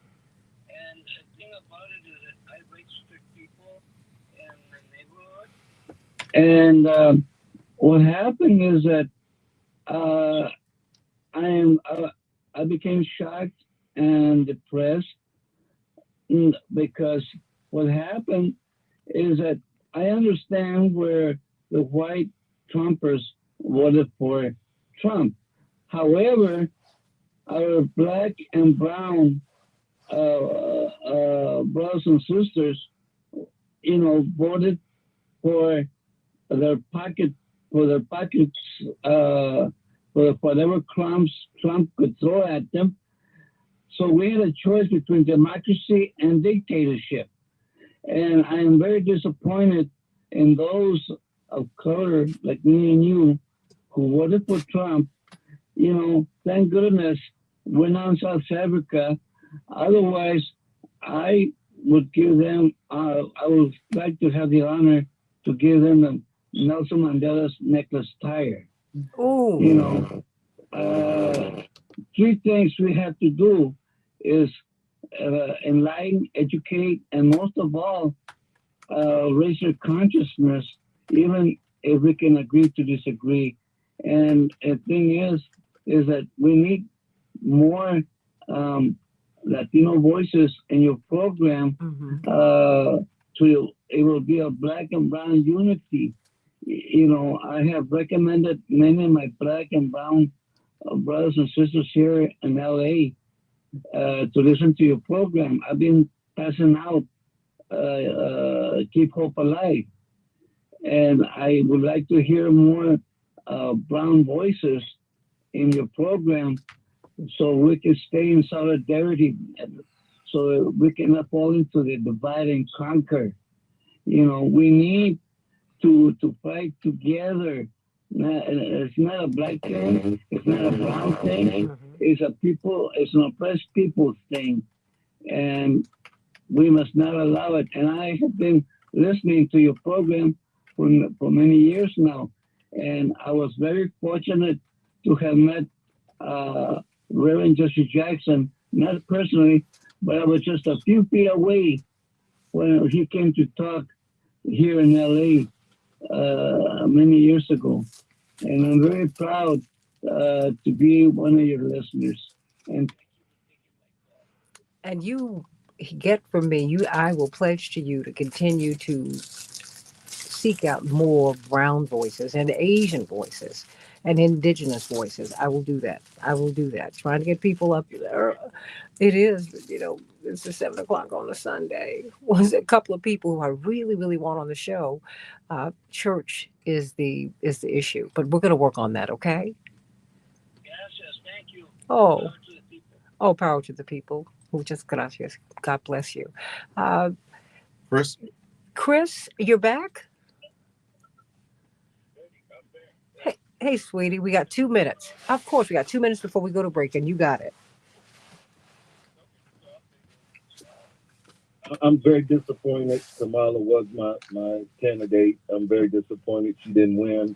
And the thing about it is that I register people in the neighborhood. And what happened is that I became shocked and depressed because what happened is that I understand where the white Trumpers voted for Trump. However, our black and brown brothers and sisters, voted for their pockets, for whatever crumbs Trump could throw at them. So we had a choice between democracy and dictatorship. And I am very disappointed in those of color like me and you who voted for Trump, thank goodness we're now in South Africa. Otherwise, I would give them, I would like to have the honor to give them the Nelson Mandela's necklace tire. Oh, Three things we have to do is enlighten, educate, and most of all, raise your consciousness, even if we can agree to disagree. And the thing is that we need more Latino voices in your program. It will be a black and brown unity. I have recommended many of my black and brown brothers and sisters here in LA to listen to your program. I've been passing out Keep Hope Alive. And I would like to hear more brown voices in your program so we can stay in solidarity, so we can not fall into the divide and conquer. We need to fight together. It's not a black thing. It's not a brown thing. It's an oppressed people's thing. And we must not allow it. And I have been listening to your program for many years now. And I was very fortunate to have met Reverend Jesse Jackson, not personally, but I was just a few feet away when he came to talk here in LA many years ago. And I'm very proud to be one of your listeners. and you get from me, I will pledge to you to continue to seek out more brown voices and Asian voices and indigenous voices. I will do that. Trying to get people up there. It is, it's the 7:00 on a Sunday. Was a couple of people who I really, really want on the show. Church is the issue, but we're going to work on that. Okay. Yes, thank you. Power to the people. Muchas gracias. God bless you. Chris, you're back? Hey, sweetie, we got 2 minutes. Of course, we got 2 minutes before we go to break, and you got it. I'm very disappointed. Kamala was my candidate. I'm very disappointed she didn't win.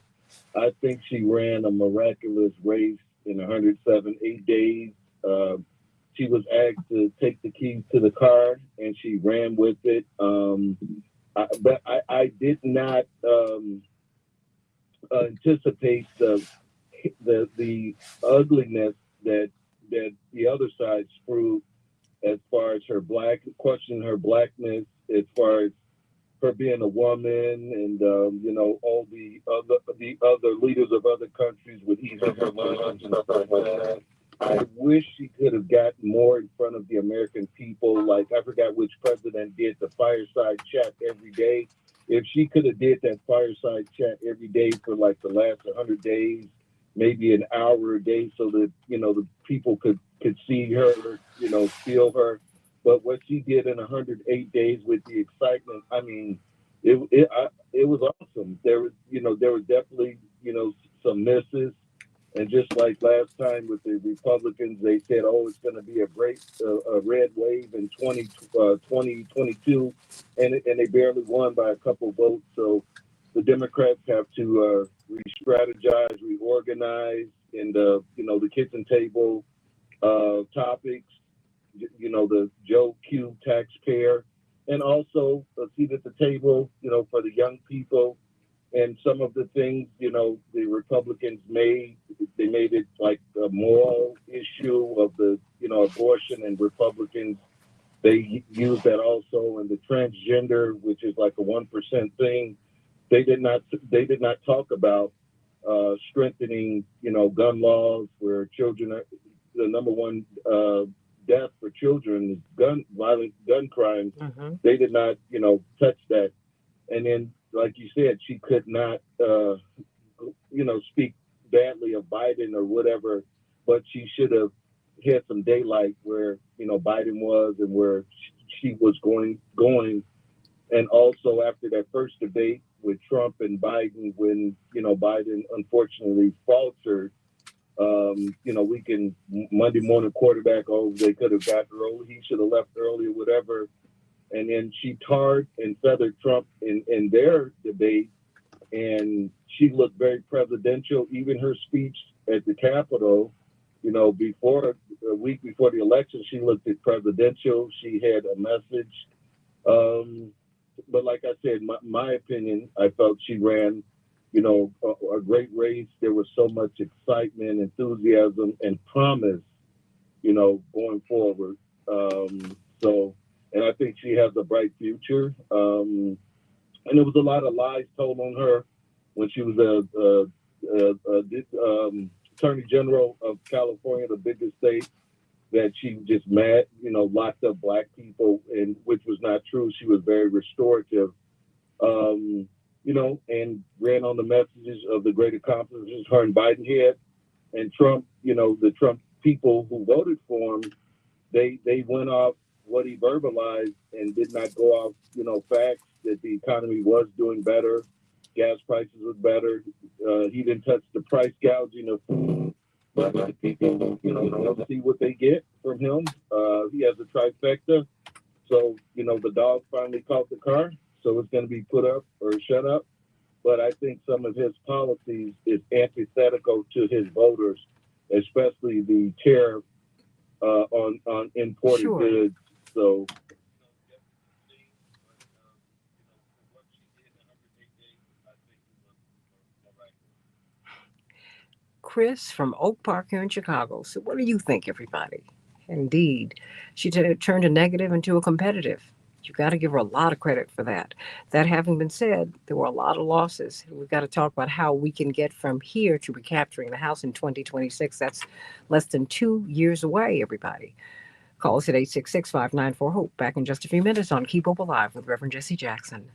I think she ran a miraculous race in 107 days. She was asked to take the keys to the car, and she ran with it. But I did not anticipate the ugliness that the other side spewed as far as questioning her blackness, as far as her being a woman, and all the other leaders of other countries would eat her lunch and stuff like that. I wish she could have gotten more in front of the American people. Like, I forgot which president did the fireside chat every day. If she could have did that fireside chat every day for like the last 100 days, maybe an hour a day, so that the people could see her, feel her. But what she did in 108 days with the excitement, I mean, it was awesome. There was definitely some misses. And just like last time with the Republicans, they said, "Oh, it's going to be a great red wave in 2022," and they barely won by a couple votes. So the Democrats have to re-strategize, reorganize, and the kitchen table topics. The Joe Q taxpayer, and also a seat at the table. For the young people. And some of the things, the Republicans made it like a moral issue of the, abortion, and Republicans, they used that also. And the transgender, which is like a 1% thing, they did not talk about strengthening, gun laws where children are the number one death for children is violent gun crimes. Mm-hmm. They did not, touch that. And then, like you said, she could not, speak badly of Biden or whatever, but she should have had some daylight where, Biden was and where she was going. And also after that first debate, with Trump and Biden when, Biden unfortunately faltered. We can Monday morning quarterback, they could have got early. He should have left early or whatever. And then she tarred and feathered Trump in their debate. And she looked very presidential. Even her speech at the Capitol, before a week before the election, she looked presidential. She had a message. But like I said, my opinion, I felt she ran, a great race. There was so much excitement, enthusiasm, and promise, going forward. And I think she has a bright future. And there was a lot of lies told on her when she was Attorney General of California, the biggest state, that she just locked up black people, and which was not true. She was very restorative, and ran on the messages of the great accomplishments her and Biden had. And Trump, the Trump people who voted for him, they went off what he verbalized and did not go off, facts that the economy was doing better, gas prices was better. He didn't touch the price gouging of food, but people, they'll see what they get from him. He has a trifecta. So, the dog finally caught the car, so it's going to be put up or shut up. But I think some of his policies is antithetical to his voters, especially the tariff on imported goods. So, Chris from Oak Park here in Chicago. So what do you think, everybody? Indeed, she turned a negative into a competitive. You got to give her a lot of credit for that. That having been said, there were a lot of losses. We've got to talk about how we can get from here to recapturing the House in 2026. That's less than 2 years away, everybody. Call us at 866-594-HOPE. Back in just a few minutes on Keep Hope Alive with Reverend Jesse Jackson.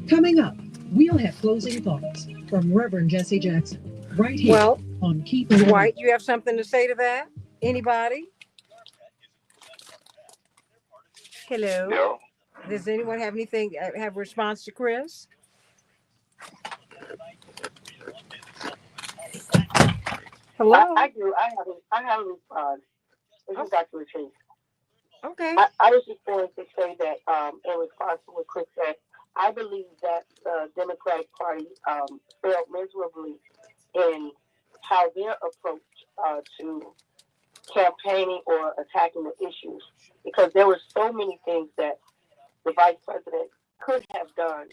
Coming up, we'll have closing thoughts from Reverend Jesse Jackson right here on Keep Hope Alive. White, you have something to say to that? Anybody? Hello? No. Does anyone have anything, have a response to Chris? Hello? I do. I have a response. This is Dr. Latrice. Okay. I was just going to say that in response to what Chris said, I believe that the Democratic Party failed miserably in how their approach to campaigning or attacking the issues, because there were so many things that the vice president could have done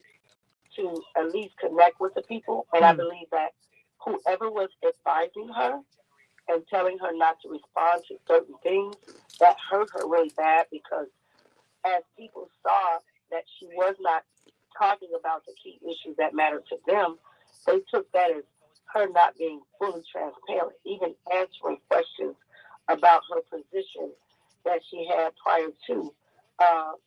to at least connect with the people. And I believe that whoever was advising her and telling her not to respond to certain things, that hurt her really bad, because as people saw that she was not talking about the key issues that mattered to them, they took that as her not being fully transparent, even answering questions about her position that she had prior to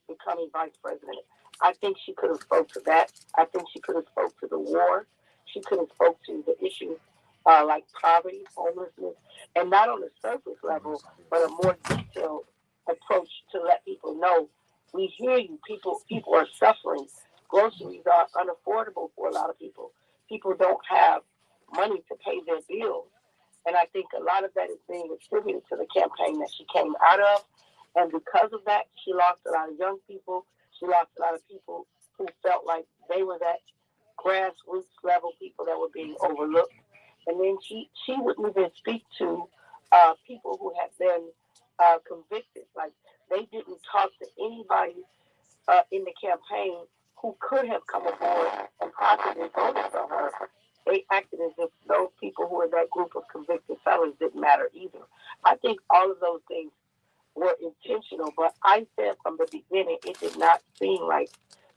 becoming vice president. I think she could have spoke to that. I think she could have spoke to the war. She could have spoke to the issues like poverty, homelessness, and not on a surface level, but a more detailed approach to let people know, we hear you. People are suffering. Groceries are unaffordable for a lot of people. People don't have money to pay their bills. And I think a lot of that is being attributed to the campaign that she came out of. And because of that, she lost a lot of young people. She lost a lot of people who felt like they were that grassroots level people that were being overlooked. And then she wouldn't even speak to people who had been convicted. Like, they didn't talk to anybody in the campaign who could have come aboard and possibly voted for her. They acted as if those people who were in that group of convicted felons didn't matter either. I think all of those things were intentional, but I said from the beginning, it did not seem like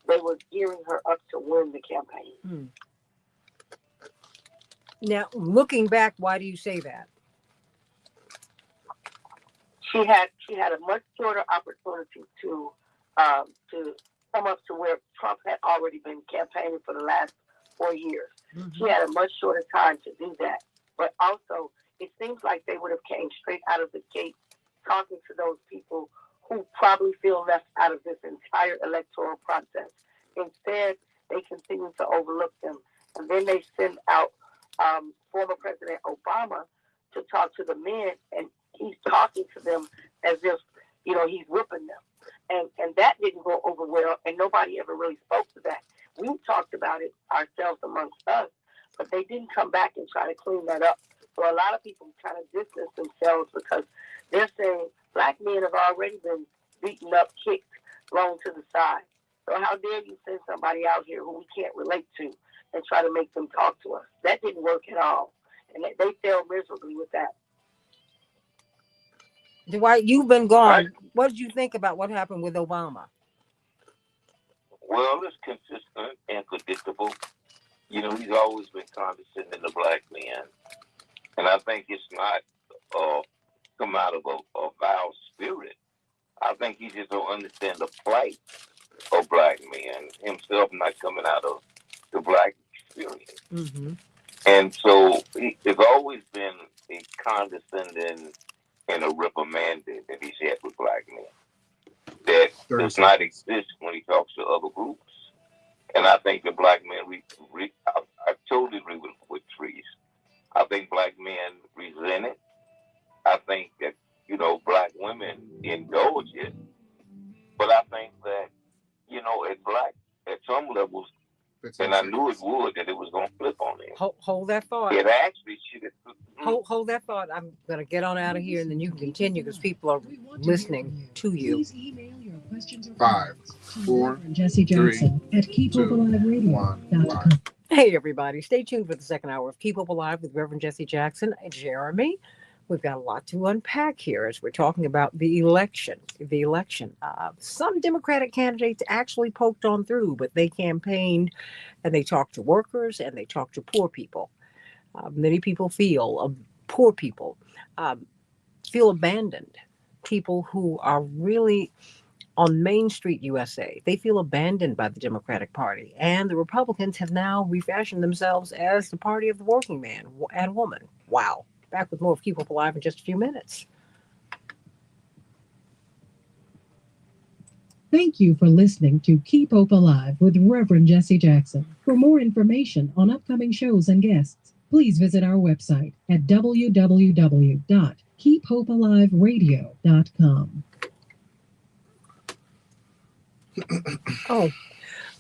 they were gearing her up to win the campaign. Now, looking back, why do you say that? She had a much shorter opportunity to come up to where Trump had already been campaigning for the last 4 years. Mm-hmm. She had a much shorter time to do that. But also, it seems like they would have came straight out of the gate talking to those people who probably feel left out of this entire electoral process. Instead, they continue to overlook them. And then they send out former President Obama to talk to the men, and he's talking to them as if, he's whipping them. And that didn't go over well, and nobody ever really spoke to that. We talked about it ourselves amongst us, but they didn't come back and try to clean that up. So a lot of people kind of distance themselves because they're saying black men have already been beaten up, kicked, thrown to the side. So how dare you send somebody out here who we can't relate to and try to make them talk to us? That didn't work at all. And they failed miserably with that. Dwight, you've been gone. What did you think about what happened with Obama? Well, it's consistent and predictable. He's always been condescending to black men. And I think it's not come out of a vile spirit. I think he just don't understand the plight of black men, himself not coming out of the black experience. Mm-hmm. And so it's always been a condescending and a reprimanding that he's had with black men that does not exist when he talks to other groups. And I think the black men, I totally agree with Trees. I think black men resent it. I think that, black women indulge it. But I think that, at some levels, and I knew it would, that it was going to flip on him. Hold that thought. It actually should have. Hold that thought. I'm going to get on out of here, and then you can continue because people are listening to you. Please email your questions or 5, 4, Jesse Jackson 3, at keephopealiveradio.com. Hey, everybody. Stay tuned for the second hour of Keep Hope Alive with Reverend Jesse Jackson and Jeremy. We've got a lot to unpack here as we're talking about the election. Some Democratic candidates actually poked on through, but they campaigned and they talked to workers and they talked to poor people. Many people feel, poor people, feel abandoned. People who are really on Main Street, USA, they feel abandoned by the Democratic Party. And the Republicans have now refashioned themselves as the party of the working man and woman. Wow. Back with more of Keep Hope Alive in just a few minutes. Thank you for listening to Keep Hope Alive with Reverend Jesse Jackson. For more information on upcoming shows and guests, please visit our website at www.keephopealiveradio.com. Oh,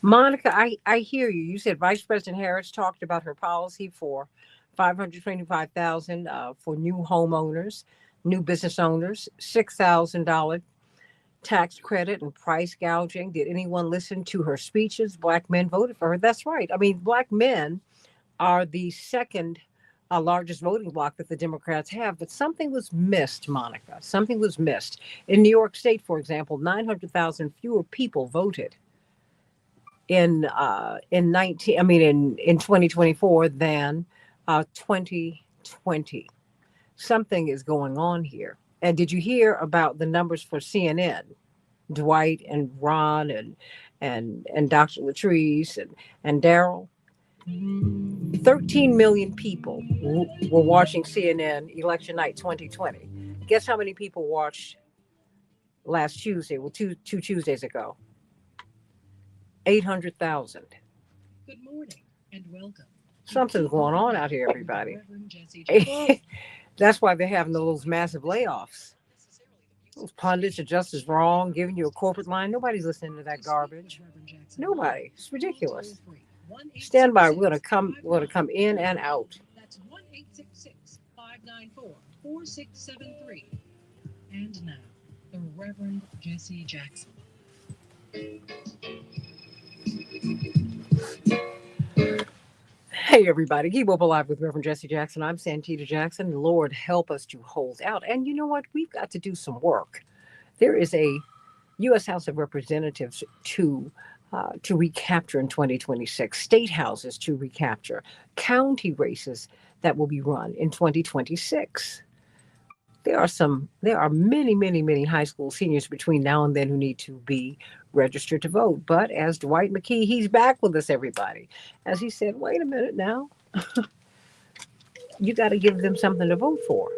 Monica, I hear you. You said Vice President Harris talked about her policy for $525,000 for new homeowners, new business owners, $6,000 tax credit and price gouging. Did anyone listen to her speeches? Black men voted for her. That's right. I mean, black men are the second largest voting bloc that the Democrats have, but something was missed, Monica. Something was missed. In New York State, for example, 900,000 fewer people voted in 2024 than 2020. Something is going on here. And did you hear about the numbers for CNN? Dwight and Ron and Dr. Latrice and Daryl. 13 million people were watching CNN election night 2020. Guess how many people watched last Tuesday? Well, two Tuesdays ago. 800,000. Good morning and welcome. Something's going on out here, everybody. That's why they're having those massive layoffs. Those pundits are just as wrong, giving you a corporate line. Nobody's listening to that garbage. Nobody. It's ridiculous. Stand by. We're gonna come in and out. That's 1-866-594-4673. And now, the Reverend Jesse Jackson. Hey, everybody. Keep Hope Alive with Reverend Jesse Jackson. I'm Santita Jackson. Lord, help us to hold out. And you know what? We've got to do some work. There is a U.S. House of Representatives to recapture in 2026, state houses to recapture, county races that will be run in 2026. There are many high school seniors between now and then who need to be registered to vote. But as Dwight McKee, he's back with us, everybody. As he said, wait a minute now. You got to give them something to vote for.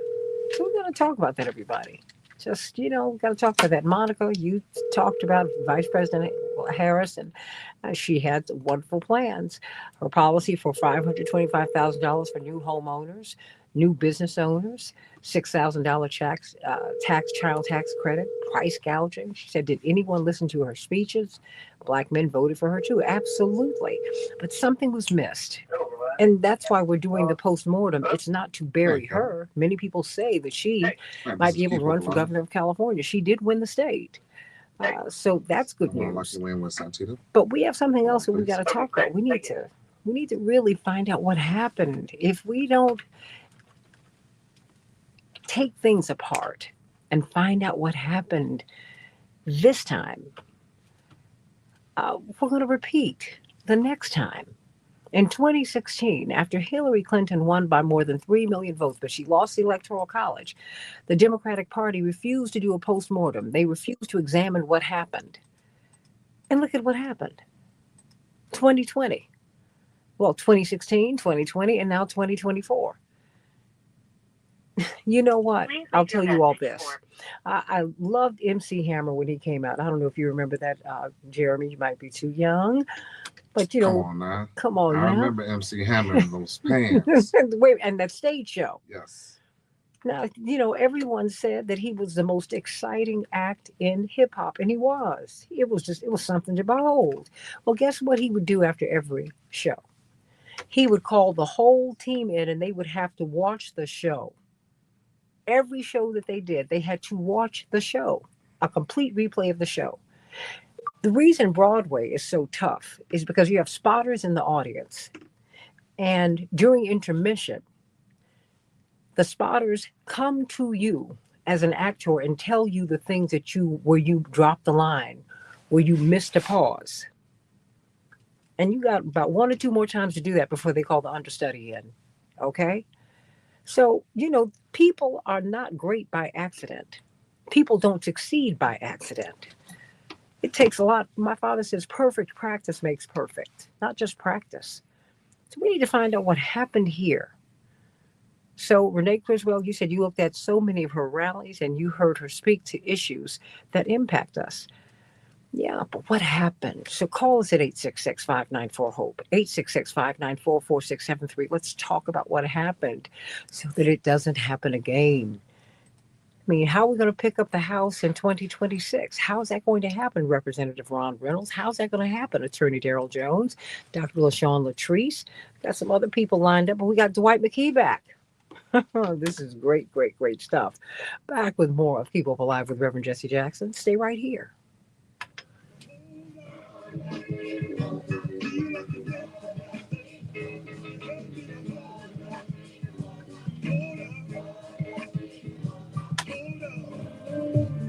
So we're going to talk about that, everybody. just, got to talk about that. Monica, you talked about Vice President Harris, and she had wonderful plans. Her policy for $525,000 for new homeowners, new business owners, $6,000 child tax credit, price gouging. She said, did anyone listen to her speeches? Black men voted for her too. Absolutely. But something was missed. And that's why we're doing the postmortem. It's not to bury her. Many people say that she might be able to run for governor of California. She did win the state. So that's good news. But we have something else that we got to talk about. We need to really find out what happened. If we don't take things apart and find out what happened this time, we're going to repeat the next time. In 2016, after Hillary Clinton won by more than 3 million votes, but she lost the Electoral College, the Democratic Party refused to do a postmortem. They refused to examine what happened. And look at what happened. 2020. Well, 2016, 2020, and now 2024. You know what? I'll tell you all this. I loved MC Hammer when he came out. I don't know if you remember that, Jeremy. You might be too young. But, come on now. I remember MC Hammer in those pants. And that stage show. Yes. Now, everyone said that he was the most exciting act in hip hop, and he was. It was something to behold. Well, guess what he would do after every show? He would call the whole team in, and they would have to watch the show. Every show that they did, they had to watch the show, a complete replay of the show. The reason Broadway is so tough is because you have spotters in the audience. And during intermission, the spotters come to you as an actor and tell you the things where you dropped the line, where you missed a pause. And you got about 1 or 2 more times to do that before they call the understudy in. Okay? So, people are not great by accident. People don't succeed by accident. It takes a lot. My father says perfect practice makes perfect, not just practice. So we need to find out what happened here. So Renee Criswell, you said you looked at so many of her rallies and you heard her speak to issues that impact us. Yeah, but what happened? So call us at 866-594-HOPE, 866-594-4673. Let's talk about what happened so that it doesn't happen again. I mean, how are we going to pick up the House in 2026? How is that going to happen, Representative Ron Reynolds? How's that going to happen, Attorney Darrell Jones, Dr. LaShawn Latrice? Got some other people lined up, but we got Dwight McKee back. This is great, great, great stuff. Back with more of Keep Hope Alive with Reverend Jesse Jackson. Stay right here.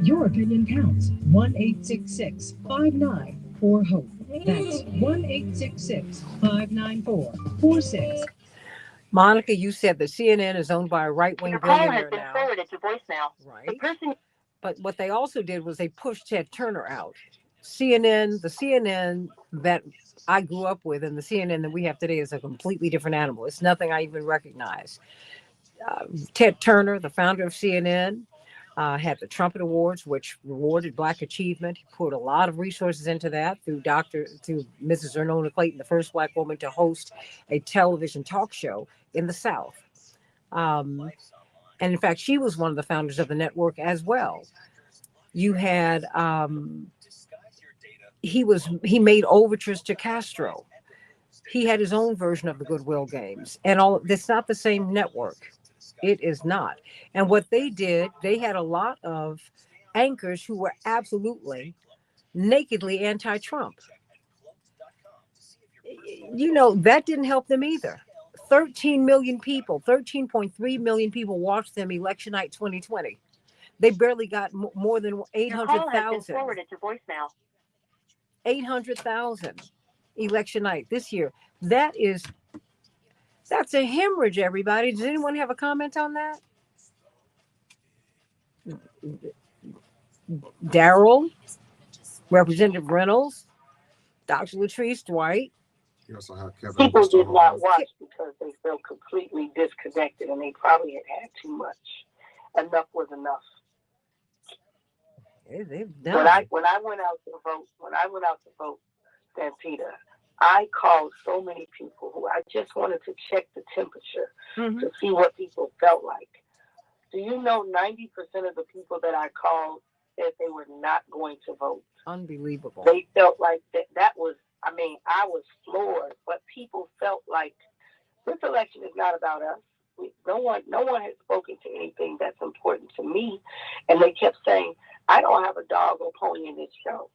Your opinion counts. 1-866-594-HOPE. That's 1-866-594-46. Monica, you said that CNN is owned by a right-wing billionaire now. Forwarded to voicemail. Right. The person. But what they also did was they pushed Ted Turner out. CNN, the CNN that I grew up with and the CNN that we have today is a completely different animal. It's nothing I even recognize. Ted Turner, the founder of CNN, had the Trumpet Awards, which rewarded Black achievement. He put a lot of resources into that through Mrs. Ernona Clayton, the first Black woman to host a television talk show in the South. And in fact, she was one of the founders of the network as well. You had, he made overtures to Castro. He had his own version of the Goodwill Games, and that's not the same network. It is not. And what they did, they had a lot of anchors who were absolutely nakedly anti-Trump. That didn't help them either. 13 million people, 13.3 million people watched them election night 2020. They barely got more than 800,000. Forwarded to voicemail. 800,000 election night this year. That's a hemorrhage, everybody. Does anyone have a comment on that? Darrell, Representative Reynolds, Dr. Latrice, Dwight. You also have Kevin. People did not watch because they felt completely disconnected and they probably had too much. Enough was enough. They've When done. I went out to vote, Santita, I called so many people who I just wanted to check the temperature to see what people felt like. Do you know 90% of the people that I called said they were not going to vote? Unbelievable. They felt like that was, I mean, I was floored, but people felt like this election is not about us. No one has spoken to anything that's important to me. And they kept saying, I don't have a dog or pony in this show.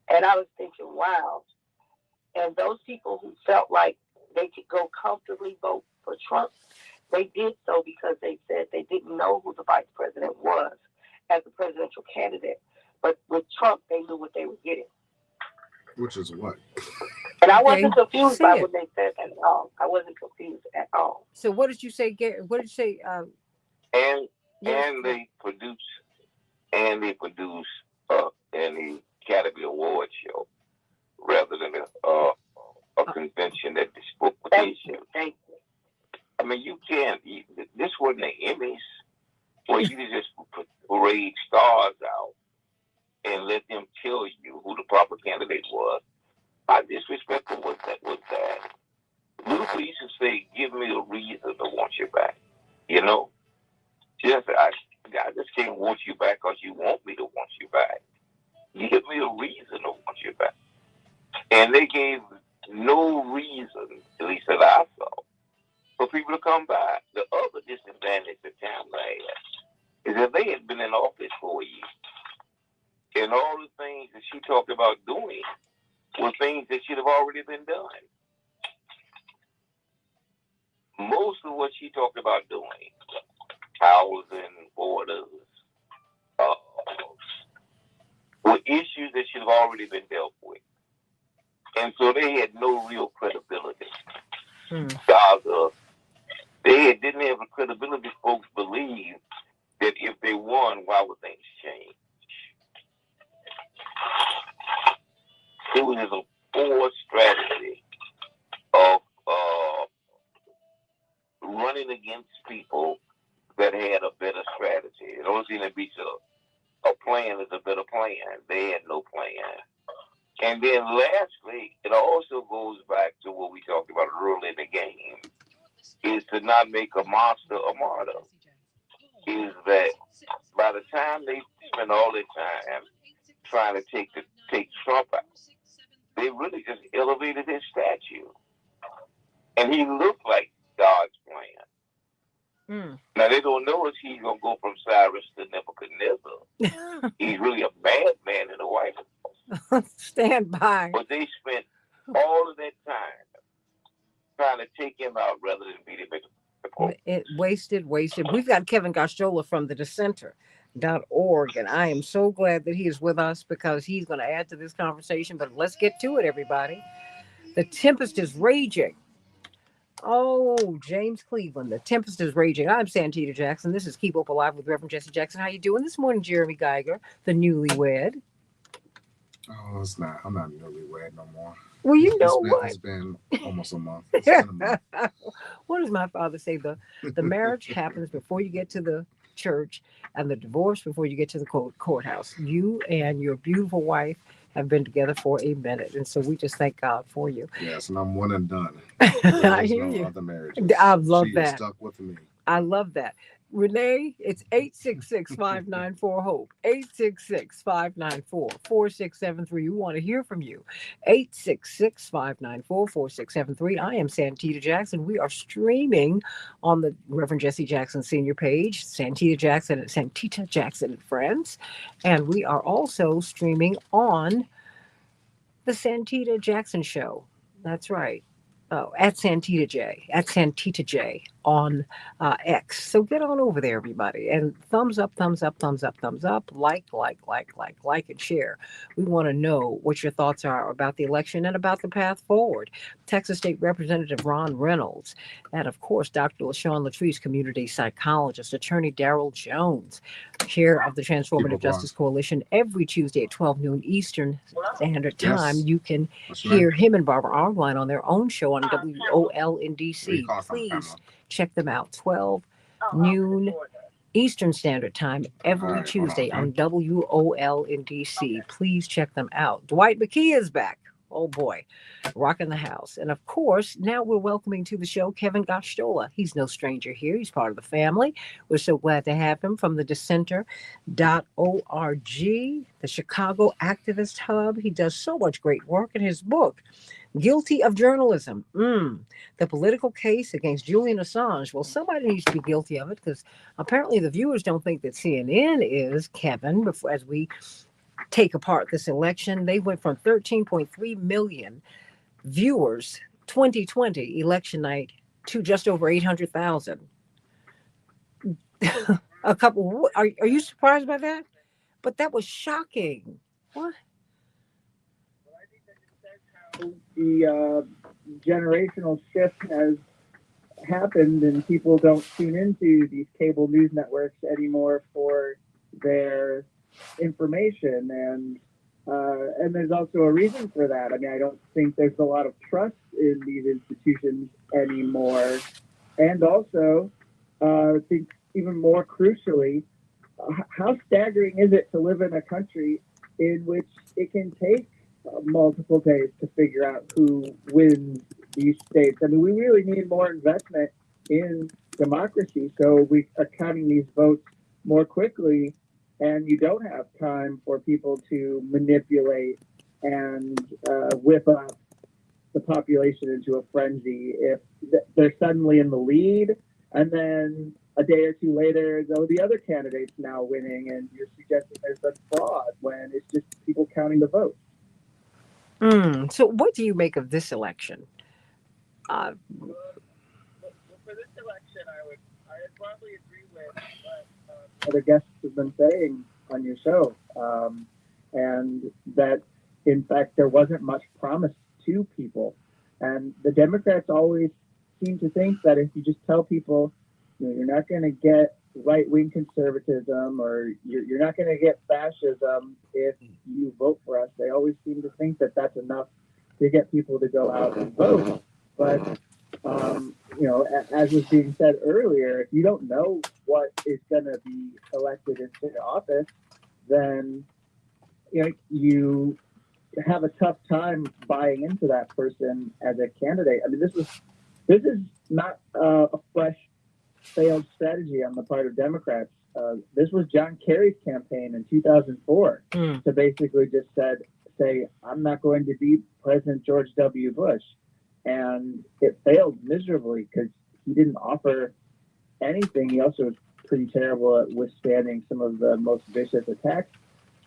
And I was thinking, wow. And those people who felt like they could go comfortably vote for Trump, they did so because they said they didn't know who the vice president was as a presidential candidate. But with Trump, they knew what they were getting. Which is what? And I wasn't confused by what they said at all. I wasn't confused at all. So what did you say, Gary? What did you say? And they produce an Academy Award show rather than a convention that spoke with issue. Thank you. I mean, you can't. This wasn't an Emmys where you just parade stars out and let them tell you who the proper candidate was. How disrespectful was that? Little people used to say, "Give me a reason to want you back." You know, I just can't want you back because you want me to want you back. Give me a reason to want you back. And they gave no reason, at least that I saw, for people to come back. The other disadvantage that Tamla had is that they had been in office for a year. And all the things that she talked about doing were things that should have already been done. Most of what she talked about doing, housing, borders, were issues that should have already been dealt with. And so they had no real credibility. They didn't have the credibility folks believe that if they won, why would things change? It was just a poor strategy of running against people that had a better strategy. It always seemed to be a plan is a better plan. They had no plan. And then lastly, it also goes back to what we talked about early in the game, is to not make a monster a martyr. Is that by the time they spend all their time trying to take Trump out, they really just elevated his statue. And he looked like God's plan. Now, they don't know if he's going to go from Cyrus to Nebuchadnezzar. He's really a madman in the White House. Stand by. But they spent all of that time trying to take him out rather than beat him at the court. It wasted. We've got Kevin Gashola from the Dissenter.org, and I am so glad that he is with us because he's going to add to this conversation. But let's get to it, everybody. The tempest is raging. Oh, James Cleveland, the tempest is raging. I'm Santita Jackson. This is Keep Hope Alive with Reverend Jesse Jackson. How you doing this morning, Jeremy Geiger, the newlywed? Oh, it's not. I'm not newlywed no more. Well, you know what? It's been almost a month. It's been a month. What does my father say? The marriage happens before you get to the church, and the divorce before you get to the courthouse. You and your beautiful wife have been together for a minute, and so we just thank God for you. Yes, and I'm one and done. I hear you. Other marriages. I love She that. is stuck with me. I love that. Renee, it's 866-594-HOPE, 866-594-4673. We want to hear from you. 866-594-4673. I am Santita Jackson. We are streaming on the Reverend Jesse Jackson Senior page, Santita Jackson and Friends. And we are also streaming on the Santita Jackson Show. That's right. At Santita J on X. So get on over there, everybody, and thumbs up, like, and share. We want to know what your thoughts are about the election and about the path forward. Texas State Representative Ron Reynolds, and of course, Dr. LaShawn Latrice, community psychologist, Attorney Darrell Jones, chair of the Transformative Justice Coalition. Every Tuesday at 12 noon Eastern Standard Time, you can hear him and Barbara Argline on their own show on WOL in DC. Please check them out. 12 noon Eastern Standard Time every All right, hold Tuesday on. on WOL in DC. Please check them out. Dwight McKee is back. Oh boy, rocking the house. And of course, now we're welcoming to the show Kevin Gosztola. He's no stranger here. He's part of the family. We're so glad to have him from the dissenter.org, the Chicago Activist Hub. He does so much great work in his book, Guilty of Journalism, the political case against Julian Assange. Well, somebody needs to be guilty of it because apparently the viewers don't think that CNN is, Kevin, before, as we take apart this election. They went from 13.3 million viewers 2020 election night to just over 800,000. A couple. Are you surprised by that? But that was shocking. What? The generational shift has happened, and people don't tune into these cable news networks anymore for their information, and there's also a reason for that. I mean, I don't think there's a lot of trust in these institutions anymore, and also I think even more crucially, how staggering is it to live in a country in which it can take multiple days to figure out who wins these states? I mean, we really need more investment in democracy, so we are counting these votes more quickly, and you don't have time for people to manipulate and whip up the population into a frenzy if they're suddenly in the lead, and then a day or two later, though, the other candidate's now winning, and you're suggesting there's been fraud when it's just people counting the votes. So what do you make of this election? For this election, I'd probably agree with what other guests have been saying on your show, and that in fact there wasn't much promise to people, and the Democrats always seem to think that if you just tell people, you know, you're not going to get right-wing conservatism or you're not going to get fascism if you vote for us. They always seem to think that that's enough to get people to go out and vote. But, you know, as was being said earlier, if you don't know what is going to be elected into office, then, you know, you have a tough time buying into that person as a candidate. I mean, this is not a fresh failed strategy on the part of Democrats. This was John Kerry's campaign in 2004 to basically just say, I'm not going to be President George W. Bush. And it failed miserably because he didn't offer anything. He also was pretty terrible at withstanding some of the most vicious attacks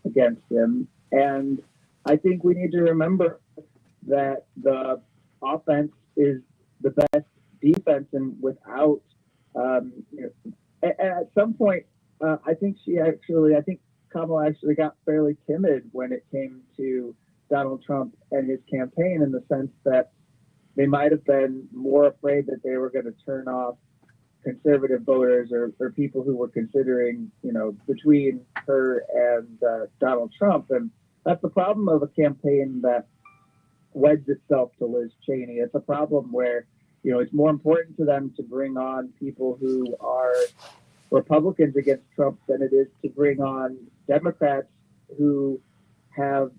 against him. And I think we need to remember that the offense is the best defense, and without you know, at some point, I think Kamala actually got fairly timid when it came to Donald Trump and his campaign, in the sense that they might have been more afraid that they were going to turn off conservative voters or people who were considering, you know, between her and Donald Trump. And that's the problem of a campaign that weds itself to Liz Cheney. It's a problem where, you know, it's more important to them to bring on people who are Republicans against Trump than it is to bring on Democrats who have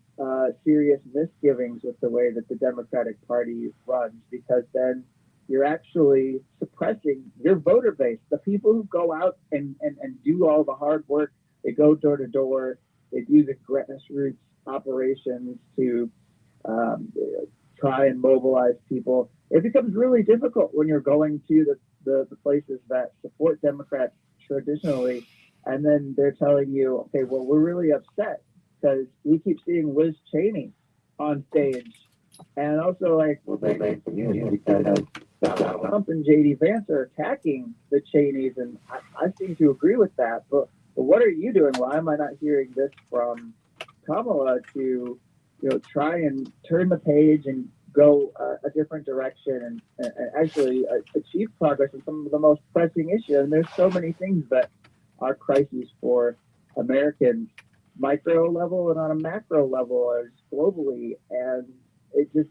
serious misgivings with the way that the Democratic Party runs, because then you're actually suppressing your voter base. The people who go out and do all the hard work, they go door to door, they do the grassroots operations to try and mobilize people. It becomes really difficult when you're going to the places that support Democrats traditionally, and then they're telling you, okay, well, we're really upset because we keep seeing Liz Cheney on stage. And also, like, well, they because Donald Trump and J.D. Vance are attacking the Cheneys, and I seem to agree with that. But what are you doing? Why am I not hearing this from Kamala to, you know, try and turn the page and go a different direction and actually achieve progress on some of the most pressing issues? And there's so many things that are crises for Americans, micro level and on a macro level as globally. And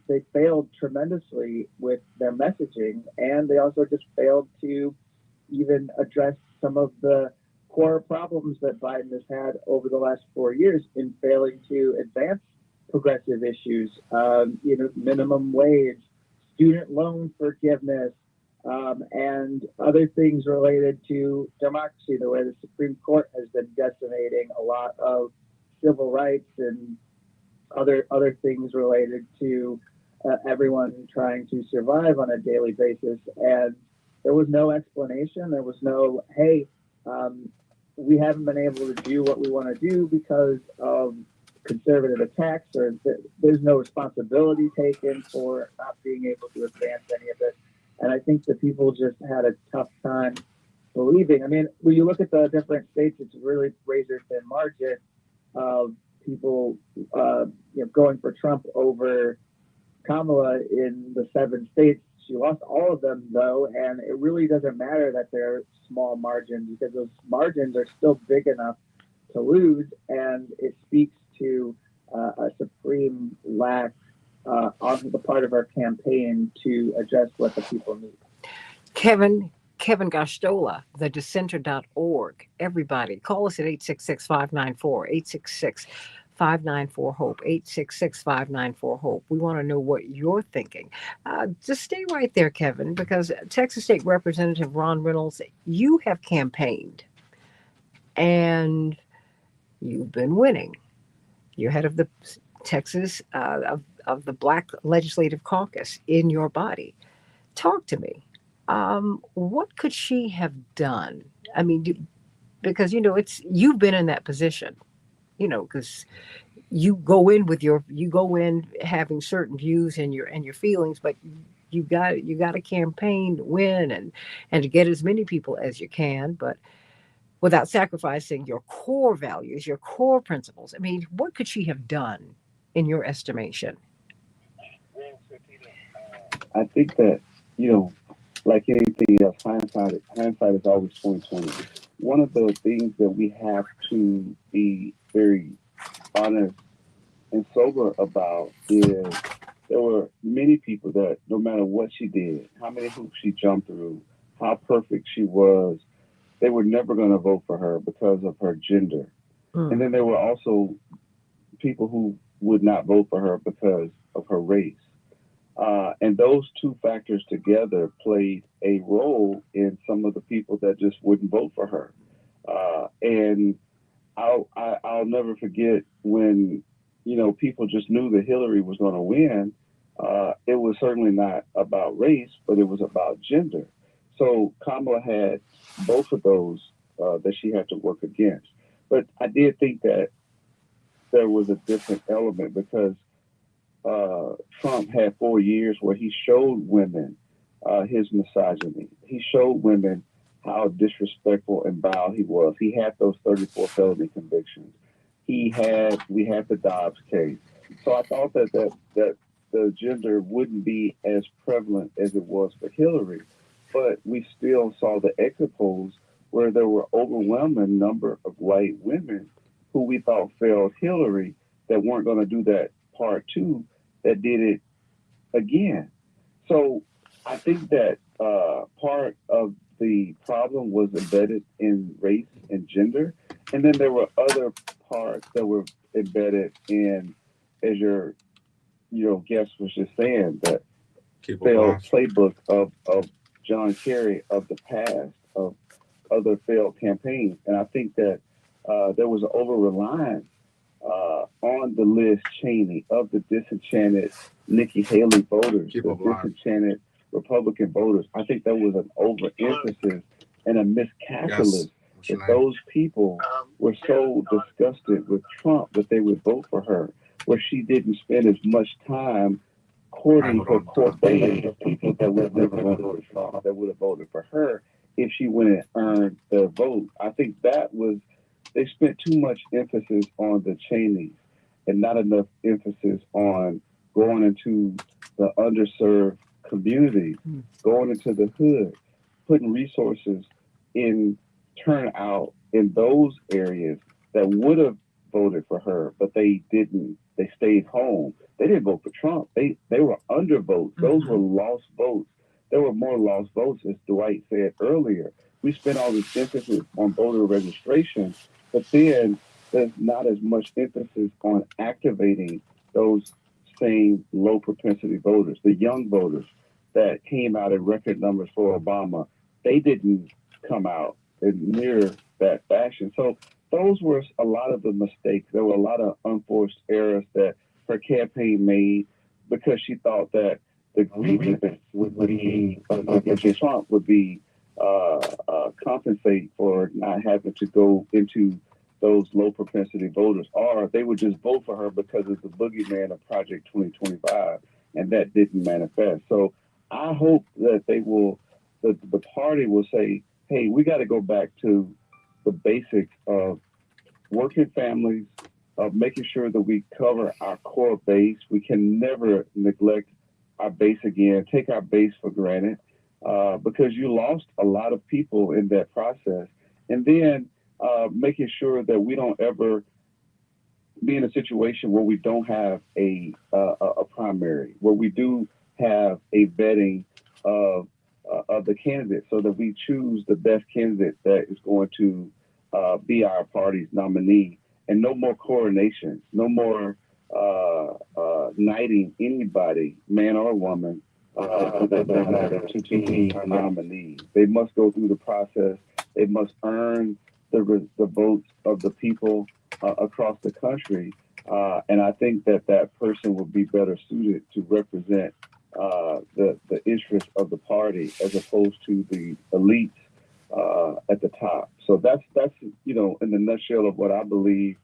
they failed tremendously with their messaging, and they also just failed to even address some of the core problems that Biden has had over the last 4 years in failing to advance progressive issues, minimum wage, student loan forgiveness, and other things related to democracy, the way the Supreme Court has been decimating a lot of civil rights and other things related to everyone trying to survive on a daily basis. And there was no explanation. There was no, hey, we haven't been able to do what we want to do because of conservative attacks, or there's no responsibility taken for not being able to advance any of it. And I think that people just had a tough time believing. I mean, when you look at the different states, it's really razor thin margin of people going for Trump over Kamala in the 7 states. She lost all of them, though, and it really doesn't matter that they're small margins, because those margins are still big enough to lose, and it speaks to a supreme lack on the part of our campaign to address what the people need. Kevin Gosztola, thedissenter.org. Everybody, call us at 866-594-HOPE, 866-594-HOPE. We want to know what you're thinking. Just stay right there, Kevin, because Texas State Representative Ron Reynolds, you have campaigned, and you've been winning. You're head of the Texas, of the Black Legislative Caucus in your body. Talk to me. What could she have done? I mean, because, you've been in that position, because you go in having certain views and your feelings, but you got to campaign to win and to get as many people as you can, but without sacrificing your core values, your core principles. I mean, what could she have done in your estimation? I think that, like anything else, hindsight is always 20/20. One of the things that we have to be very honest and sober about is there were many people that no matter what she did, how many hoops she jumped through, how perfect she was, they were never going to vote for her because of her gender. And then there were also people who would not vote for her because of her race. And those two factors together played a role in some of the people that just wouldn't vote for her. And I'll never forget when, people just knew that Hillary was going to win. It was certainly not about race, but it was about gender. So Kamala had both of those that she had to work against. But I did think that there was a different element because Trump had 4 years where he showed women his misogyny. He showed women how disrespectful and vile he was. He had those 34 felony convictions. We had the Dobbs case. So I thought that the gender wouldn't be as prevalent as it was for Hillary, but we still saw the exit polls where there were overwhelming number of white women who we thought failed Hillary that weren't going to do that part two, that did it again. So I think that part of the problem was embedded in race and gender. And then there were other parts that were embedded in, as your guest was just saying, that failed playbook of John Kerry of the past, of other failed campaigns. And I think that there was an over-reliance on the Liz Cheney of the disenchanted Nikki Haley voters, the disenchanted Republican voters. I think there was an overemphasis and a miscalculus that those people were so disgusted with Trump that they would vote for her, where she didn't spend as much time courting her court base of people that would never vote for Trump, that would have voted for her if she went and earned their vote. I think that was, they spent too much emphasis on the Cheneys and not enough emphasis on going into the underserved communities, going into the hood, putting resources in turnout in those areas that would have voted for her, but they didn't. They stayed home. They didn't vote for Trump. They were undervotes. Those were lost votes. There were more lost votes, as Dwight said earlier, we spend all this emphasis on voter registration, but then there's not as much emphasis on activating those same low propensity voters, the young voters that came out in record numbers for Obama. They didn't come out in near that fashion. So those were a lot of the mistakes. There were a lot of unforced errors that her campaign made because she thought that the grievance would be against Trump would be compensate for not having to go into those low propensity voters, or they would just vote for her because of the boogeyman of Project 2025, and that didn't manifest. So I hope that they will, the party will say, hey, we got to go back to the basics of working families, of making sure that we cover our core base. We can never neglect our base again, take our base for granted, because you lost a lot of people in that process. And then making sure that we don't ever be in a situation where we don't have a primary, where we do have a vetting of the candidate, so that we choose the best candidate that is going to be our party's nominee. And no more coronation, no more knighting anybody, man or woman, to be our nominee. They must go through the process. They must earn the votes of the people across the country. And I think that person would be better suited to represent the interests of the party as opposed to the elites at the top. So that's in the nutshell of what I believe.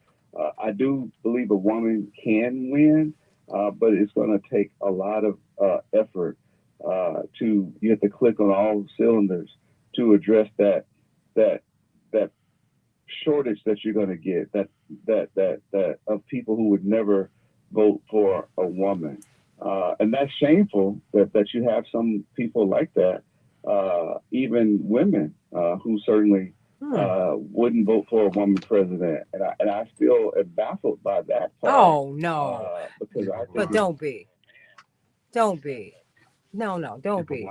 I do believe a woman can win, but it's going to take a lot of effort you have to click on all cylinders to address that shortage that you're going to get, that of people who would never vote for a woman. And that's shameful that you have some people like that, even women who certainly wouldn't vote for a woman president. And I still am baffled by that part. Oh, no. Because I think But don't be. Don't be. No, don't be.